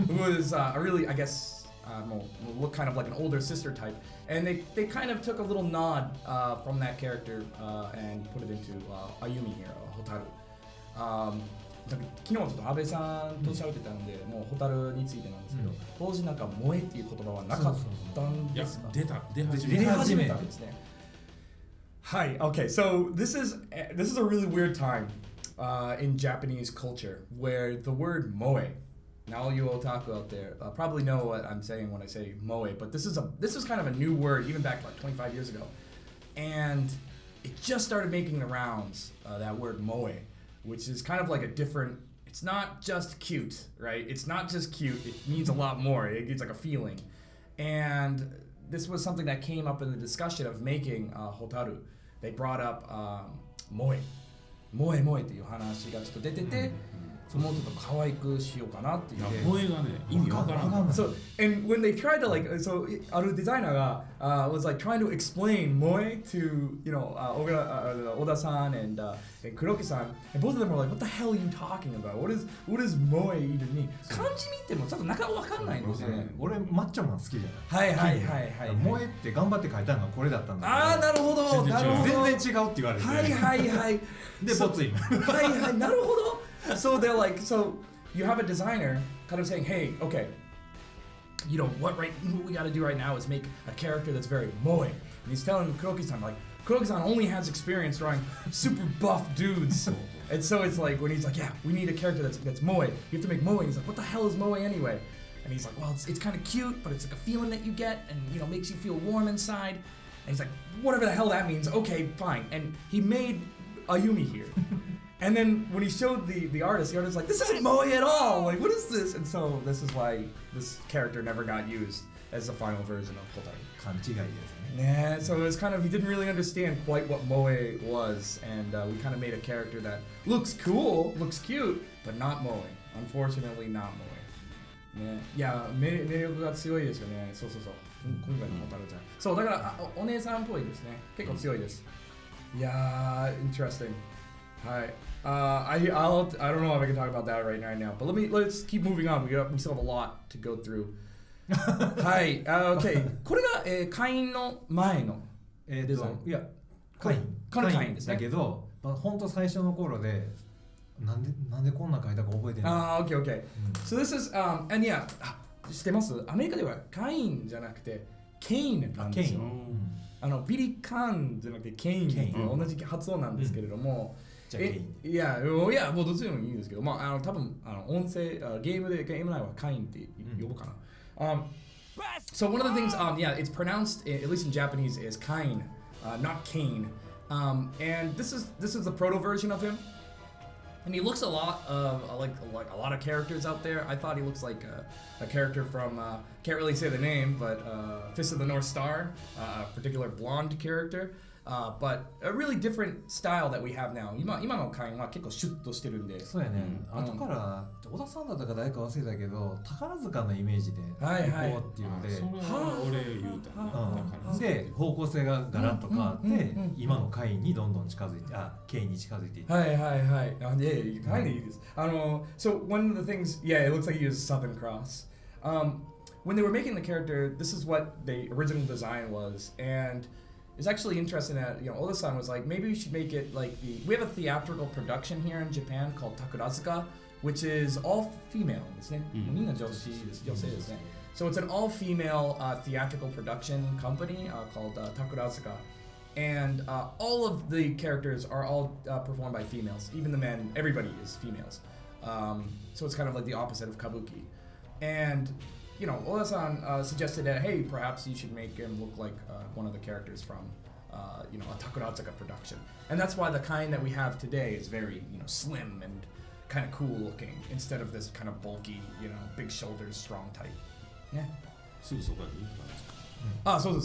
who was a really, I guess, look kind of like an older sister type, and they kind of took a little nod from that character and put it into Ayumi here, Hotaru. 昨日ちょっと安倍さんと喋ってたので、もうホタルについてなんですけど、当時なんか萌えっていう言葉はなかったんですか？出始めたんですね。はい、okay, so this is a really weird time in Japanese culture where the word moe. Now all you otaku out there probably know what I'm saying when I say moe, but this is kind of a new word even back like 25 years ago, and it just started making the rounds. That word moe. Which is kind of like a different, it's not just cute, right? It's not just cute, it means a lot more, it's like a feeling. And this was something that came up in the discussion of making Hotaru. They brought up moe っていう話がちょっと出てて、もうちょっと可愛くしようかなっていう。萌えがね、意味わからん。So, and when they tried to like, so あるデザイナーが was like trying to explain moe to, you know, Oda-san and Kuroki-san, and both of them were like, what the hell are you talking about? What does moe even mean? 漢字見てもちょっとなかなかわかんないんですよね。俺マッチョマン好きじゃない。はい。萌えって頑張って書いたのがこれだったんだけど。ああ、なるほど。全然違うって言われて。はい。で、ボツイン。はい、なるほど。So they're like, so you have a designer kind of saying, hey, okay, you know, what we got to do right now is make a character that's very moe. And he's telling Kuroki-san, like, Kuroki-san only has experience drawing super buff dudes. And so it's like, when he's like, yeah, we need a character that's moe. You have to make moe. And he's like, what the hell is moe anyway? And he's like, well, it's kind of cute, but it's like a feeling that you get and, you know, makes you feel warm inside. And he's like, whatever the hell that means, okay, fine. And he made Ayumi here. And then when he showed the artist was like, this isn't moe at all! Like, what is this? And so this is why this character never got used as the final version of Hotaru. 勘違いですね。 Yeah, so it was kind of, he didn't really understand quite what moe was, and we kind of made a character that looks cool, looks cute, but not moe. Unfortunately, not moe. ね、いや、魅力が強いですよね。そう。今回のホタルちゃん。そう、だからお姉さんっぽいですね。結構強いです。いやー、interesting. Hi. I don't know if I can talk about that right now, but let's keep moving on. We still have a lot to go through. はい。Okay. これが、会員の前のデザイン。いや、会員ですね。だけど、本当最初の頃でなんでこんな書いたか覚えてない。Okay. So this is and yeah, 知ってます？アメリカでは会員じゃなくてケインなんですよ。ビリー・カーンじゃなくてケインって同じ発音なんですけれども。いや、もうどっちでもいいんですけど、まあ、多分音声、ゲーム内はカインって呼ぶかな。So one of the things, yeah, it's pronounced, at least in Japanese, as Kain, not Kane. And this is the proto version of him. And he looks a lot like a lot of characters out there. I thought he looks like a character from, can't really say the name, but Fist of the North Star, a particular blonde character. But a really different style that we have now. 今の会は結構シュッとしてるんで。そうやね。後から小田さんだったか誰か忘れたけど、宝塚のイメージで行こうっていうので、それは俺言うたな。で方向性がガラッと変わって、今の会にどんどん近づいて、Kに近づいていって。はい。Yeah, kind ofいいです。So one of the things, yeah, it looks like he used Southern Cross. When they were making the character, this is what the original design was, and it's actually interesting that, you know, Oda-san was like, maybe we should make it like we have a theatrical production here in Japan called Takurazuka, which is all female. So it's an all-female theatrical production company called Takurazuka. And all of the characters are all performed by females. Even the men, everybody is females. So it's kind of like the opposite of kabuki. And you know, Oda-san suggested that, hey, perhaps you should make him look like one of the characters from, you know, a Takurazuka production. And that's why the kind that we have today is very, you know, slim and kind of cool looking, instead of this kind of bulky, you know, big shoulders, strong type. Yeah. すぐそこやでいいかな。そう。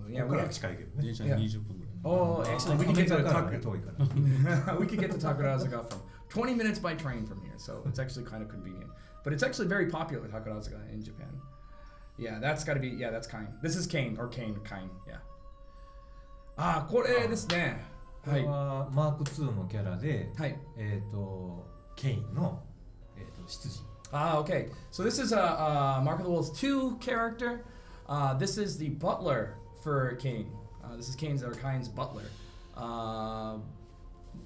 Yeah, ここから近いけどね。電車20分ぐらい。Oh, actually, we can get to Takurazuka. We can get to Takurazuka from 20 minutes by train from here, so it's actually kind of convenient. But it's actually very popular, Takurazuka, in Japan. Yeah, that's got to be, yeah, that's Kain. This is Kain, Kain, yeah. これですね。これはマーク2のキャラで、はい。ケインの執事。Okay. So this is a Mark of the Wolves 2 character. This is the butler for Kain. This is Kain's butler.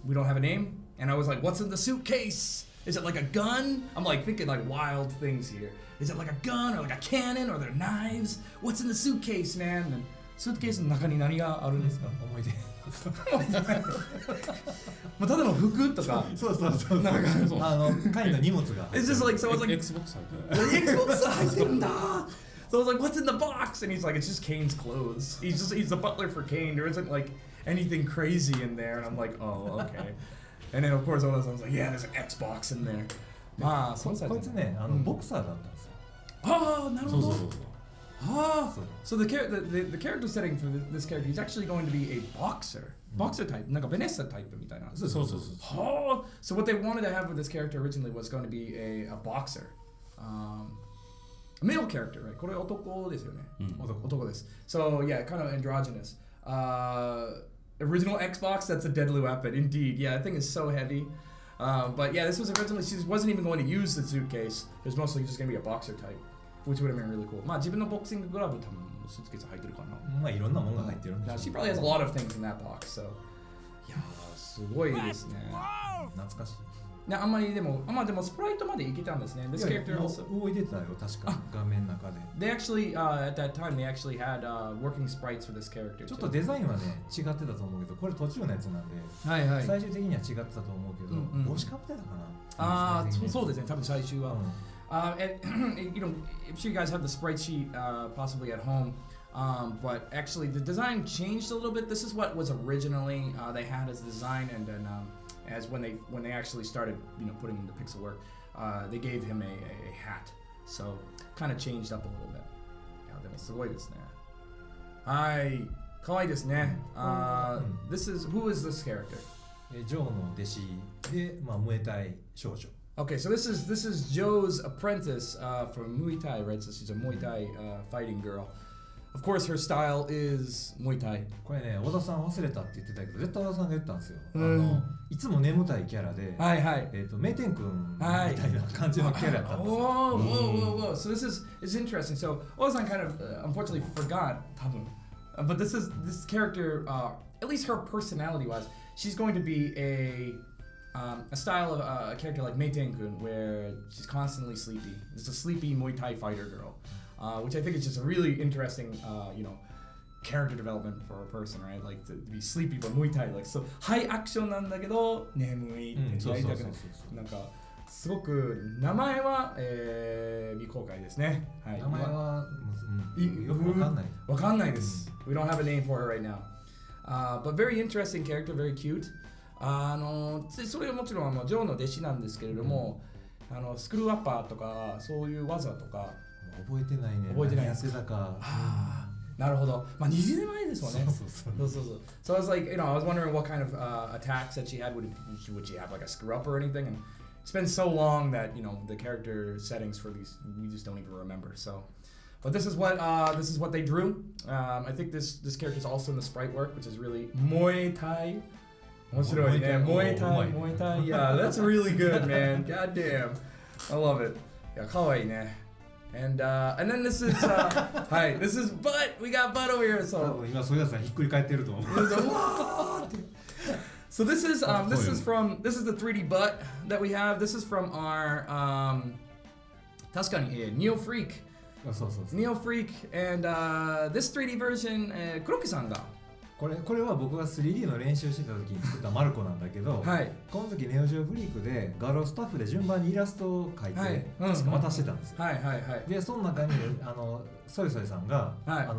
We don't have a name, and I was like, what's in the suitcase? Is it like a gun? I'm like thinking like wild things here. Is it like a gun or like a cannon or there knives? What's in the suitcase, man? And suitcase の中に何があるんですか？思い出。もうただの服とか。そう。なんかカインの荷物が。It's just like, so I was like, Xbox 入ってる。Xbox 入ってるんだ。So I was like, what's in the box? And he's like, it's just Kane's clothes. He's the butler for Kane. There isn't like anything crazy in there. And I'm like, oh, okay. And then of course all of a sudden I was like, yeah, there's an Xbox in there. こいつね、ボクサーだったんですよ。なるほど。Ah, そう so the character setting for this character, he's actually going to be a boxer. Boxer type, なんかベネッサ type みたいな。そうそうそう。 Oh, so what they wanted to have with this character originally was going to be a boxer. A male character, right? これ男ですよね。男です。So yeah, kind of androgynous. Original Xbox, that's a deadly weapon. Indeed. Yeah, that thing is so heavy. But yeah, this was originally, she wasn't even going to use the suitcase. It was mostly just going to be a boxer type, which would have been really cool. まあ自分のボクシンググラブ多分スーツケース入ってるかな。まあいろんなものが入ってるんで Now し she ょう probably has a lot of things in that box, so. いやー、すごいですね。懐かしい。あんまりでもスプライトまでいけたんですね。This character also. 動いてたよ、確か画面の中で。They actually, at that time, they actually had working sprites for this character. ちょっとデザインはね、違ってたと思うけど、これ途中のやつなんで、はいはい。最終的には違ってたと思うけど、帽子かぶってたかな。そうですね、多分最終は。And, you know, I'm sure you guys have the sprite sheet possibly at home, but actually the design changed a little bit. This is what was originally they had as design, and then as when they actually started, you know, putting the pixel work, they gave him a hat, so kind of changed up a little bit. いやでもすごいですね。はい、可愛いですね。This is who is this character? ジョーの弟子で、まあムエタイ少女。Okay, so this is Joe's apprentice for Muay Thai, right? So she's a Muay Thai fighting girl. Of course, her style is Muay Thai. これね、小田さん忘れたって言ってたけど、絶対小田さんが言ったんですよ。いつも眠たいキャラで、はいはい。名店君みたいな感じのキャラやったんですよ。Whoa. So this is interesting. So Oda-san kind of unfortunately forgot, 多分. But this character, at least her personality-wise, she's going to be a style of a character like Mei Ten-kun, where she's constantly sleepy. It's a sleepy Muay Thai fighter girl, which I think is just a really interesting, you know, character development for a person, right? Like to be sleepy but Muay Thai, like so high action なんだけど眠いってやりたくない。なんかすごく名前は、未公開ですね。はい。名前は、よくわかんない。わかんないです。We don't have a name for her right now. But very interesting character, very cute. それはもちろんジョーの弟子なんですけれども、スクルーアッパーとかそういう技とか覚えてないね。覚えてないやってたか。なるほど。まあ20年前ですもんね。そう。So I was like, you know, I was wondering what kind of attacks that she had. Would she have like a screw up or anything? And it's been so long that, you know, the character settings for these we just don't even remember. So, but this is what they drew. I think this character is also in the sprite work, which is really Muay Thai. 面白いね。Muay Thai. Yeah, that's really good, man. God damn. I love it. いや、可愛いね。And then this is hi, this is Butt. We got Butt over here. So 今ソイダさんひっくり返ってると思う。So this is the 3D Butt that we have. This is from our 確かにNeo Freak. そう。Neo Freak, and this 3D version 黒木さんがこれは僕が 3D の練習してた時に作ったマルコなんだけど、はい、この時ネオジオフリークで画廊スタッフで順番にイラストを描いて、渡してたんですよ。でその中にソイソイさんが、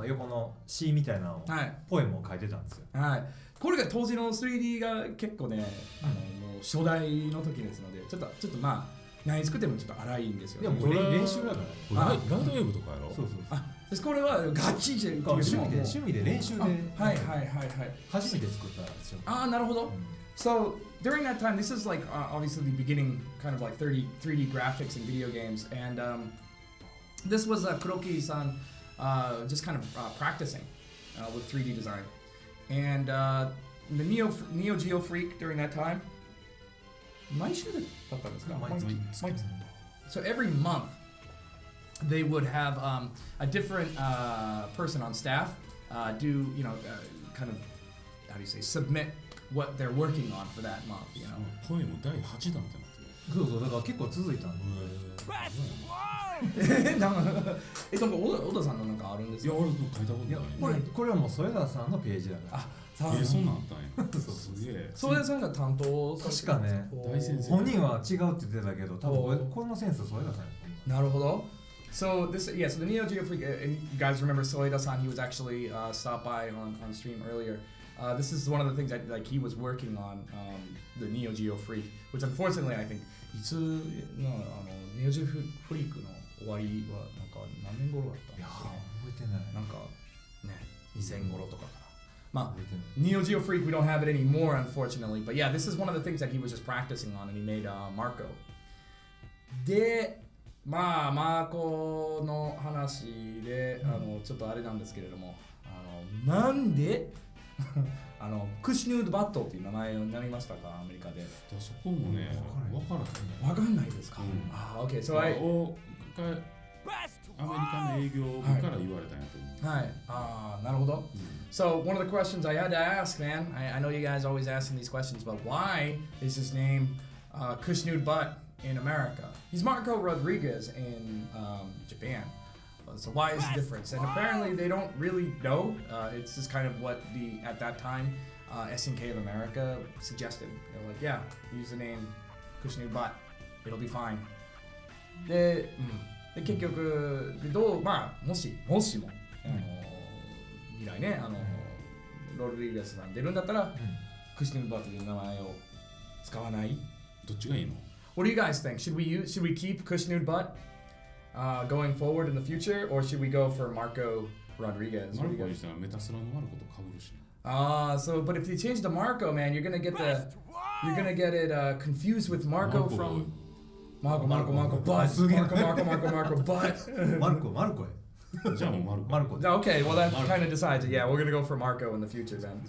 横の C みたいなのを、ポエムを書いてたんですよ。これが当時の 3D が結構ね、もう初代の時ですので、ちょっとまあ何作ってもちょっと荒いんですよ、ね。でも練習だから。ライトウェーブとかやろ。そう。これはガチで趣味で練習で初めて作ったんですよ。なるほど。So during that time, this is like obviously the beginning, kind of like 3D graphics in video games, and this was Kuroki-san just kind of practicing with 3D design, and the Neo Geo Freak during that time. 毎週だったんですか？毎月。So every month. They would have a different person on staff do, you know, kind of, how do you say, submit what they're working on for that month, you know. ポエム第8弾ってなってる。そうだから結構続いたんで。なんか小田さんのなんかあるんですか？いや、俺も書いたことない。これはもう添田さんのページだから。そうなんだんや。すげえ。添田さんが担当。確かね。大先生。本人は違うって言ってたけど、多分このセンス添田さんやった。なるほど。So so the Neo Geo Freak, and you guys remember Soeda-san, he was actually stopped by on stream earlier. This is one of the things that like he was working on, the Neo Geo Freak, which unfortunately I think いつのNeo Geo Freak の終わりはなんか何年頃だったんいやですかね。覚えてないなんかね、2000頃とかから。まあ、覚えてない Neo Geo Freak, we don't have it anymore, unfortunately. But yeah, this is one of the things that he was just practicing on, and he made Marco. で、まあ、マーコの話で、ちょっとあれなんですけれども、なんでクシュヌード・バットっていう名前になりましたか、アメリカで。そこもね、分からへん。わかんないですか。Okay, so I... アメリカの営業部から言われたんやと思う。はい。なるほど。So one of the questions I had to ask, man, I know you guys always asking these questions, but why is his name Kushnud Butt in America? He's Marco Rodriguez in Japan. So why is the difference? And apparently they don't really know. It's just kind of what at that time, SNK of America suggested. They're like, yeah, use the name Kushnud Butt. It'll be fine. で結局まあもしも、未来ねロドリゲスさん出るんだったら、クシュヌバという名前を使わない。どっちがいいの？ What do you guys think? Should we keep Kushnud Butt going forward in the future, or should we go for Marco Rodriguez? マルコにしたらメタスラのマルコと被るし。So but if you change the Marco, man, you're gonna get it confused with Marco from Marco Butt. Marco Butt. Marco. じゃあもうマルコ。Okay, well that kind of decides it. Yeah, we're gonna go for Marco in the future then.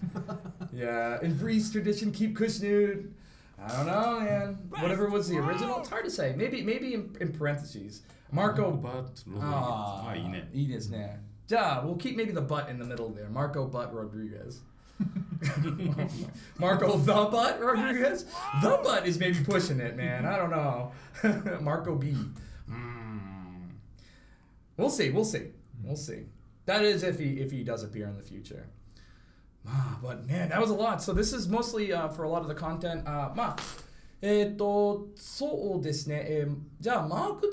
Yeah, in Breeze tradition, keep Kushnud. I don't know, man. Whatever was the original, it's hard to say. Maybe in parentheses. Marco. Butt. いいね。いいですね。じゃあ, we'll keep maybe the butt in the middle there. Marco Butt Rodriguez. Marco the Butt Rodriguez? The Butt is maybe pushing it, man. I don't know. Marco B. We'll see. That is if he does appear in the future. But man, that was a lot. So this is mostly for a lot of the content. そうですね。じゃあマーク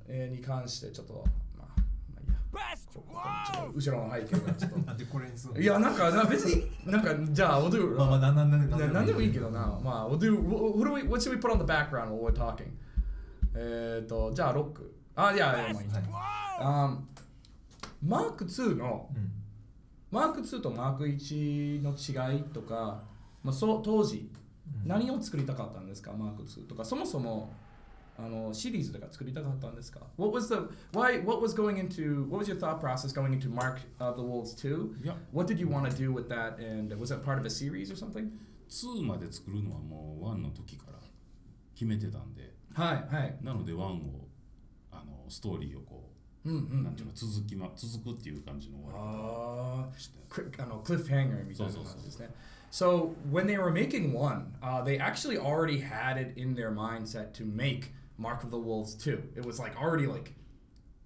2、に関してちょっと後ろの背景がちょっとなんでこれにするの？いやなんか別になんかじゃあ we'll do なんでもいいけどな。まあ we'll do what should we put on the background while we're talking? じゃあロック。いやまあいい。マーク2のマーク2とマーク1の違いとか、まあ当時何を作りたかったんですか、マーク2とか。そもそもシリーズとか作りたかったんですか？ What was your thought process going into Mark of the Wolves 2? Yeah. What did you want to do with that, and was it part of a series or something? 2まで作るのはもう1の時から決めてたんで、はいはい。なので1をストーリーをこう、なんていうの続くっていう感じの終わり方して、cliffhanger みたいな感じですね。So when they were making one, they actually already had it in their mindset to make Mark of the Wolves 2. It was like already like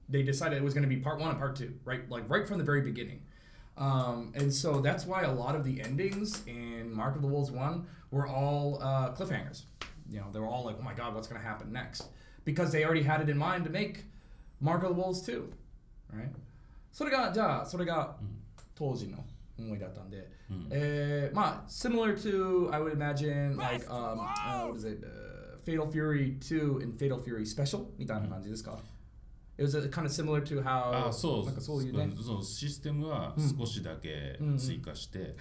they decided it was going to be part 1 and part 2, right from the very beginning. And so that's why a lot of the endings in Mark of the Wolves 1 were all cliffhangers. You know, they were all like, oh my god, what's going to happen next? Because they already had it in mind to make Mark of the Wolves 2, right? それが当時の思いだったんで、まあ similar to I would imagine like what is it, Fatal Fury 2 and Fatal Fury Special みたいな感じですか？ It was kind of similar to how そういうね、システムは少しだけ追加して、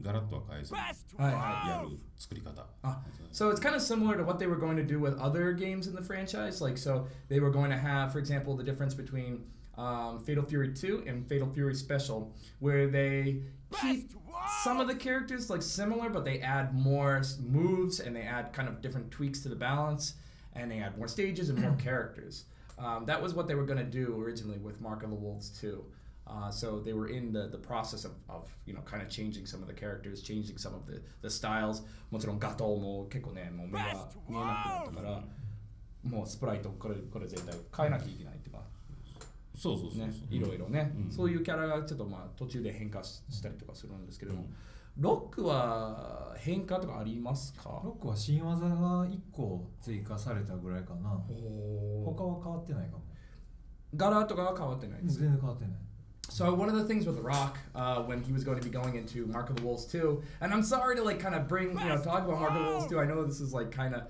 ガラッとは変えずにやる作り方。So it's kind of similar to what they were going to do with other games in the franchise. Like, so they were going to have, for example, the difference between Fatal Fury 2 and Fatal Fury Special, where they keep some of the characters like similar, but they add more moves and they add kind of different tweaks to the balance, and they add more stages and more characters. That was what they were going to do originally with Mark of the Wolves 2. So they were in the process of kind of changing some of the characters, changing some of the styles. もちろんガトーも結構ね、もう目が見えなくなったから、もうスプライトこれ絶対変えなきゃいけないっていうか。そうね、いろいろね、そういうキャラがちょっとまあ途中で変化したりとかするんですけども、ロックは変化とかありますか？ロックは新技が1個追加されたぐらいかな。他は変わってないかも。ガラとかは変わってないです。全然変わってない。So one of the things with The Rock, when he was going to be going into Mark of the Wolves 2, and I'm sorry to like kind of talk about Mark of the Wolves 2. I know this is like kind of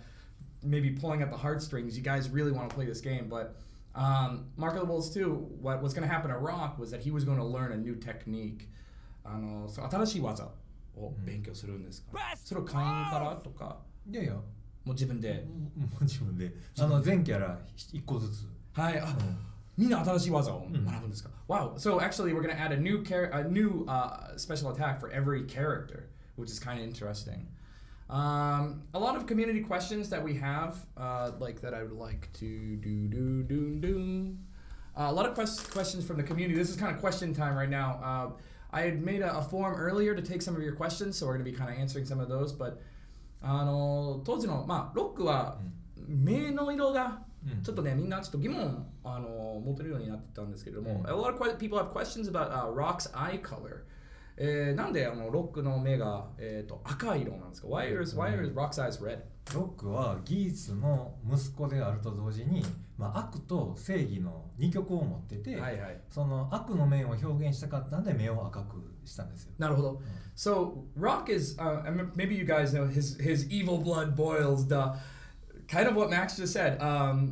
maybe pulling at the heartstrings. You guys really want to play this game, but Mark of the Wolves 2, what was going to happen to Rock was that he was going to learn a new technique. 新しい技を勉強するんですか？それを会員からとか？いやいや、もう自分で。全キャラ1個ずつ。はい。みんな新しい技を学ぶんですか？ Wow. So actually we're going to add a new special attack for every character, which is kind of interesting. A lot of community questions that we have, like that I would like to do. A lot of questions from the community. This is kind of question time right now. I had made a form earlier to take some of your questions, so we're going to be kind of answering some of those. But 当時のロックは目の色がちょっとねみんなちょっと疑問持てるようになってたんですけれども、a lot of people have questions about Rock's eye color. なんでロックの目が赤い色なんですか？ Why is Rock's eyes red? ロックはギースの息子であると同時に、悪と正義の二極を持ってて、その悪の面を表現したかったんで目を赤くしたんですよ。なるほど。So Rock is, maybe you guys know his evil blood boils the kind of what Max just said.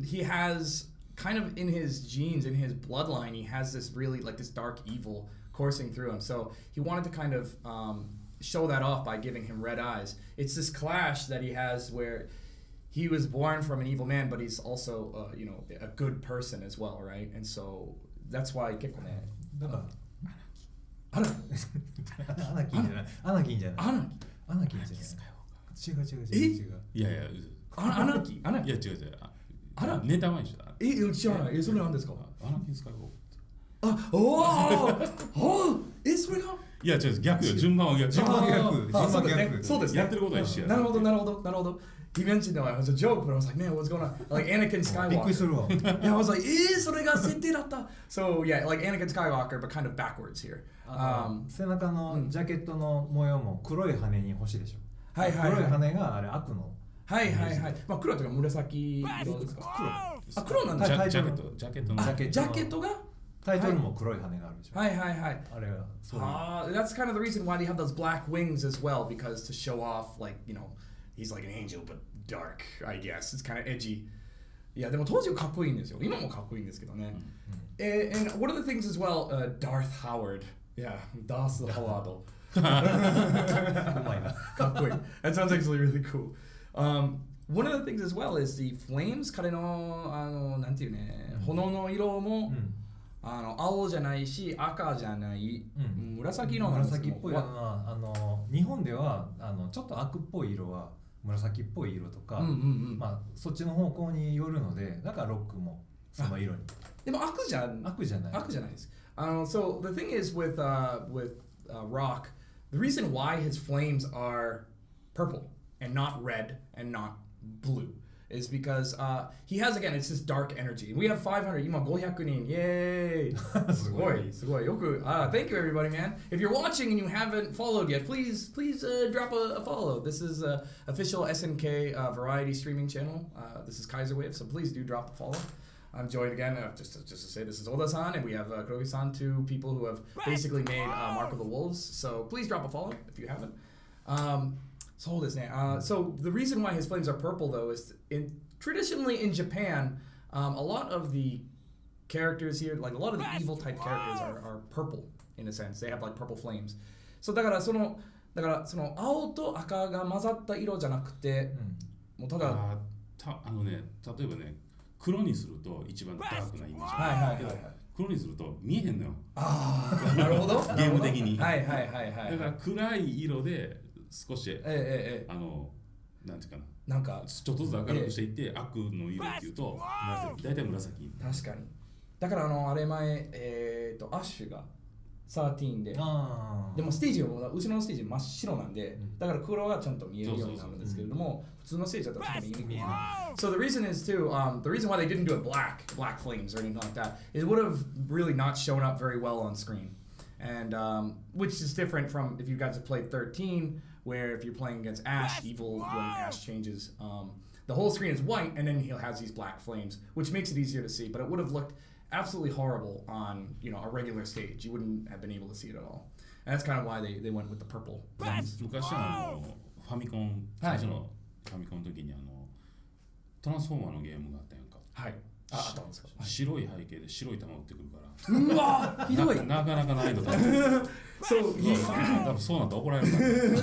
He has kind of in his genes, in his bloodline, he has this really like this dark evil coursing through him. So he wanted to kind of show that off by giving him red eyes. It's this clash that he has where he was born from an evil man, but he's also a good person as well, right? And so that's why 結構ね。だからアナキンじゃない。アナキンじゃない。違う。いやいや。アナキー？いや違う。ネタは一緒だ。知らない。それなんですか？アナキンスカイウォーク。それが？いや違う逆よ。順番は逆。そうですね。やってることは一緒や。なるほど。He mentioned that it was a joke, but I was like, man, what's going on? Like Anakin Skywalker. びっくりするわ。Yeah, I was like, それが設定だった。So yeah, like Anakin Skywalker, but kind of backwards here. 背中のジャケットの模様も黒い羽に星でしょ。黒い羽があれ悪の。黒とか紫色ですか？黒なんだ。ジャケットがタイトルも黒い羽があるでしょ。あれはそう。That's kind of the reason why they have those black wings as well, because to show off, like, he's like an angel but dark, I guess. It's kind of edgy. いやでも当時はかっこいいんですよ。今もかっこいいんですけどね。And one of the things as well, Darth Howard. Yeah, Darth Howard. かっこいい。That sounds actually really cool. One of the things as well is the flames. 彼のなんていうね、炎の色も青じゃないし赤じゃない、紫色なんですよ。紫っぽい日本ではちょっと悪っぽい色は紫っぽい色とか、そっちの方向によるので、だからロックもその色に。でも悪じゃないです。So the thing is with Rock, the reason why his flames are purple and not red and not blue is because he has, again, it's this dark energy. We have 500, 今500人, yay! すごいよく, thank you everybody, man. If you're watching and you haven't followed yet, please drop a follow. This is official SNK variety streaming channel. This is Kaiserwave, so please do drop a follow. I'm joined again, just to say this is Oda-san, and we have Kurogi-san, two people who have basically made Mark of the Wolves. So please drop a follow if you haven't. So the reason why his flames are purple, though, is traditionally in Japan, a lot of the characters here, like a lot of the evil type characters, are purple in a sense. They have like purple flames. So だからその青と赤が混ざった色じゃなくて、もうただ例えばね、黒にすると一番ダークなイメージ。黒にすると見えへんのよ。なるほど。ゲーム的に。だから暗い色で少しなんていうかな、なんかちょっとずつ明るくしていって、悪の色っていうと大体紫。確かに。だからあれ前アッシュが13で、でもステージは後ろのステージ真っ白なんで、だから黒がちゃんと見えるようになるんですけれども、普通のステージだとちょっと見えにくい。So the reason is too, the reason why they didn't do it black flames or anything like that, it would have really not shown up very well on screen. And which is different from if you guys have played 13, where if you're playing against Ash, evil, when Ash changes, the whole screen is white and then he has these black flames, which makes it easier to see, but it would have looked absolutely horrible on a regular stage. You wouldn't have been able to see it at all. And that's kind of why they went with the purple flames. 昔ファミコン最初のファミコンの時にトランスフォーマーのゲームがあったやんか。あったんですか。白い背景で白い球打ってくるから。うわひどい。なかなか難易度高い。そう多分そうなったら怒られるか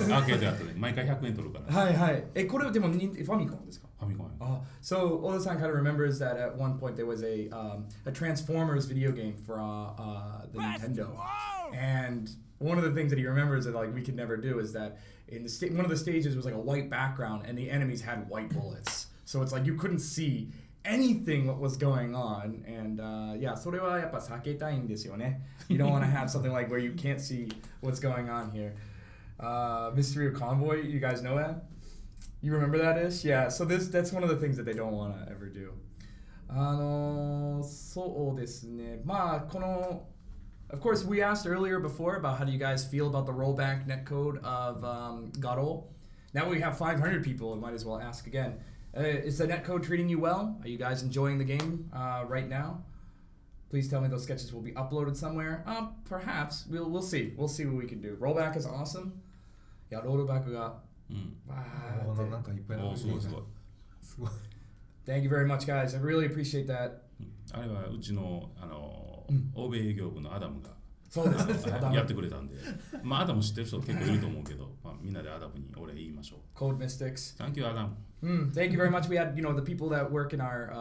ら、アーケードやってね、毎回100円取るから。はいはい。これでもファミコンですか。ファミコン。So Oda-san kind of remembers that at one point there was a Transformers video game for the Nintendo, and one of the things that he remembers that like we could never do is that in the one of the stages was like a white background and the enemies had white bullets, so it's like you couldn't see anything what was going on, and yeah, それはやっぱ避けたいんですよね. You don't want to have something like where you can't see what's going on here. Mystery of Convoy, you guys know that? You remember that ish? Yeah, so that's one of the things that they don't want to ever do. そうですね。まあこの Of course, we asked earlier before about how do you guys feel about the rollback netcode of Garou. Now we have 500 people, I might as well ask again. Is the netcode treating you well? Are you guys enjoying the game right now? Please tell me those sketches will be uploaded somewhere. Perhaps. We'll see. We'll see what we can do. Rollback is awesome. いや、ロールバックが。なんかいっぱいすごい。Thank you very much, guys. I really appreciate that. あれはうちの欧米営業部のアダムがそうですね。やってくれたんで、まあアダム知ってる人結構いると思うけど、まあみんなでアダムにお礼言いましょう。Code Mystics. Thank you, Adam. Thank you very much. We had, the people that work in our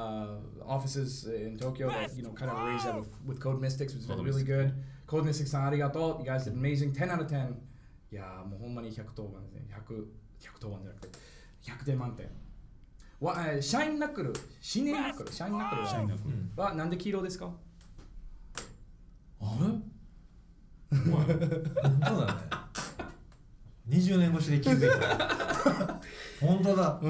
offices in Tokyo that, kind of raised that with Code Mystics, which was really good. Code Mystics さんありがとう。You guys did amazing. 10 out of 10. いやーもうほんまに100当番ですね。100当番じゃなくて100点満点。シャインナックル、シャインナックルはなんで黄色ですか？あれ？本当だね。20年越しで気づいた。本当だ。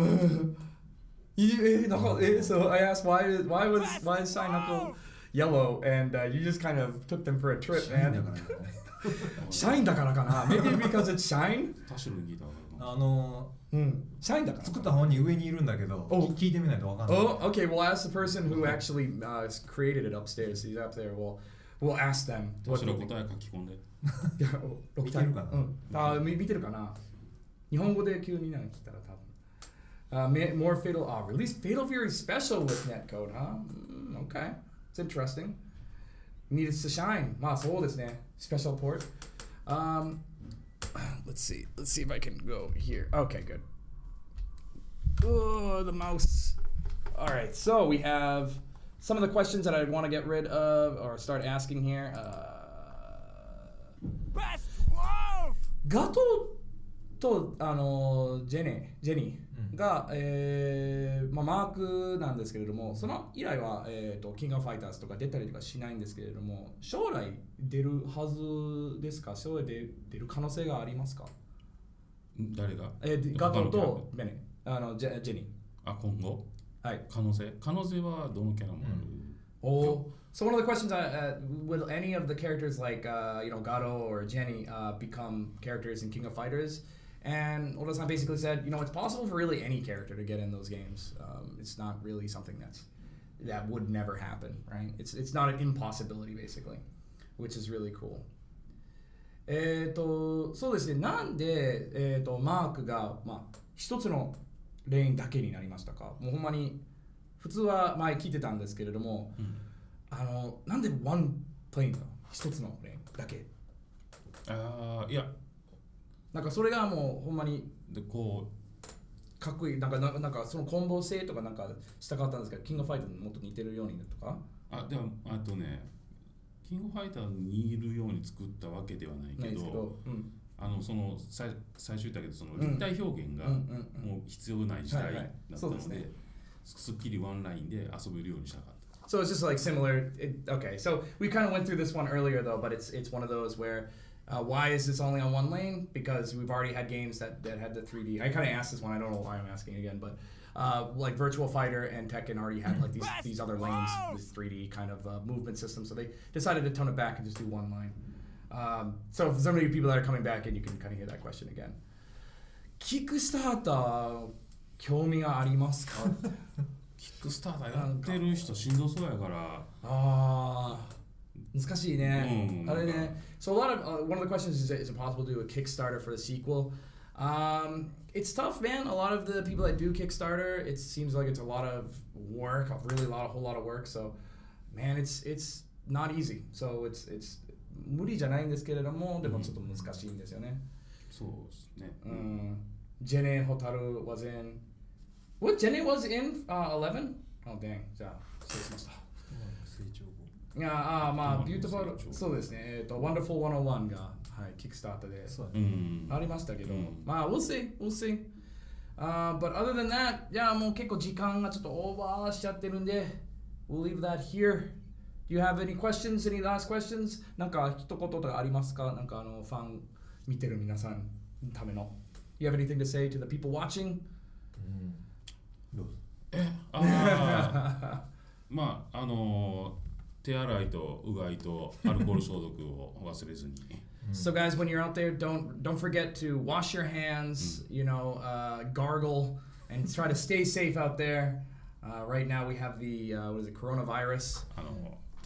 So I asked why is Shine Knuckle yellow, and you just kind of took them for a trip, man. Shine だからかな。Maybe because it's shine. 多種類聞いたシャインだから。作った本に上にいるんだけど、聞いてみないとわかんない。Oh, okay. We'll ask the person who actually created it upstairs. He's up there. We'll ask them. 多種の答え書き込んで。見てるかな？見てるかな？日本語で急になんか来たら多分。More fatal. Release Fatal Fury Special with netcode, huh? Okay. It's interesting. Needed to shine. まあそうですね。Special port. Let's see if I can go here. Okay, good. Oh, the mouse. All right, so we have some of the questions that I want to get rid of or start asking here.ガトとジェニーが、マークなんですけれども、その以来は、キングオブファイターズとか出たりとかしないんですけれども、将来出るはずですか？将来出る可能性がありますか？誰が？ガトとジェニー。あ、今後？はい。可能性はどのキャラもある。So one of the questions, will any of the characters like Gato or Jenny become characters in King of Fighters? And Oda-san basically said, it's possible for really any character to get in those games. It's not really something that would never happen, right? It's not an impossibility basically, which is really cool. そうですね。なんでマークが一つのレーンだけになりましたか？もうほんまに普通は前聞いてたんですけれども。なんでワンプレインが一つのレーンだけ？いやなんかそれがもうほんまにでこうかっこいいなんかそのコンボ性とかなんかしたかったんですけど、キングオブファイターにもっと似てるようにとか？でもあとね、キングオブファイターにいるように作ったわけではないけど、その最初言ったけどその立体表現がもう必要ない時代だったので、すっきりワンラインで遊べるようにしたかった。So it's just like similar. Okay, so we kind of went through this one earlier though, but it's one of those where why is this only on one lane? Because we've already had games that had the 3D. I kind of asked this one. I don't know why I'm asking again, but like Virtual Fighter and Tekken already had like these other lanes with 3D kind of movement systems. So they decided to tone it back and just do one line. So for some of you people that are coming back in, you can kind of hear that question again. Kickstarter 興味がありますか？キックスターターやってる人しんどそうやから。難しいね。あれね。So one of the questions is it possible to do a Kickstarter for the sequel? It's tough, man. A lot of the people that do Kickstarter, it seems like it's a lot of work, a whole lot of work. So, man, it's not easy. So it's 無理じゃないんですけれども、でもちょっと難しいんですよね。そうですね。Jenny Hotaru was in. What Jenny was in 11? Oh dang. じゃあ失礼しました。いやまあビューティフルそうですね。Wonderful 101がはいキックスターターでありましたけど、まあ we'll see. But other than that, いやもう結構時間がちょっとオーバーしちゃってるんで、we'll leave that here. Do you have any questions? Any last questions? なんか一言とかありますか？なんかファン見てる皆さんのための。You have anything to say to the people watching? どうぞ。まあ手洗いとうがいとアルコール消毒を忘れずに。So guys, when you're out there, don't forget to wash your hands. You know, gargle and try to stay safe out there. Right now we have the what is it, coronavirus.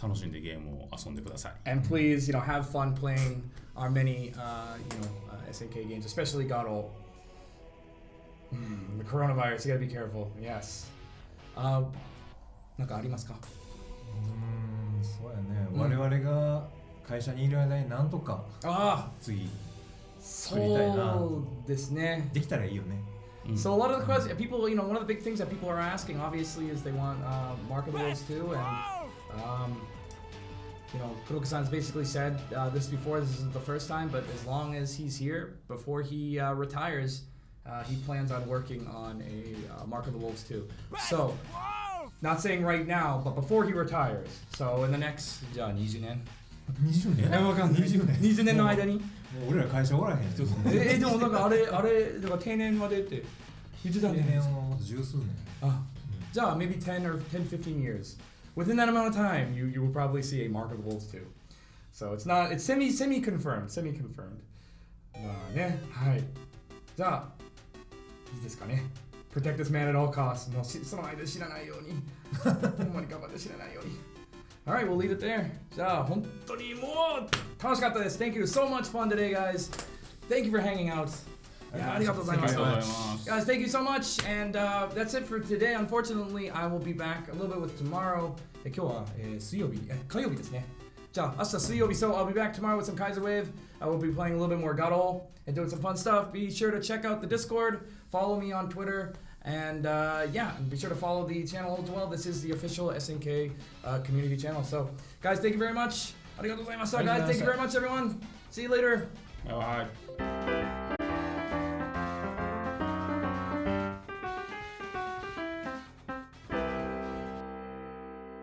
楽しんでゲームを遊んでください。And please, have fun playing our many, SNK games, especially Godol. The coronavirus, you gotta be careful. Yes. なんかありますか？そうやね。我々が会社にいる間になんとか次作りたいな。そうですね。できたらいいよね。So a lot of the questions, people, one of the big things that people are asking, obviously, is they want marketables too, and Kuroki-san's basically said this before. This isn't the first time, but as long as he's here, before he retires, he plans on working on a Mark of the Wolves too. So, not saying right now, but before he retires. So in the next じゃあ20年20年わかんない20年の間に俺ら会社おらへんでもなんかあれだから定年までって言ってたん定年はもっと十数年じゃあ maybe 10 or 15 years within that amount of time you will probably see a Mark of the Wolves too. So it's semi confirmed まあねはいじゃあいいですかねProtect this man at all costs. もうその間知らないようにほんまに頑張って知らないようにAlright, we'll leave it there. じゃあ本当にもう楽しかったです Thank you, so much fun today, guys. Thank you for hanging out. ありがとうございます Guys, thank you so much. And that's it for today. Unfortunately, I will be back a little bit with tomorrow. 今日は火曜日ですねじゃあ明日水曜日 So I'll be back tomorrow with some Kaiserwave. I will be playing a little bit more Godol and doing some fun stuff. Be sure to check out the Discord. Follow me on Twitter. And be sure to follow the channel as well. This is the official SNK community channel. So, guys, thank you very much. Arigatou gozaimashita, guys. Thank you very much, everyone. See you later. Bye.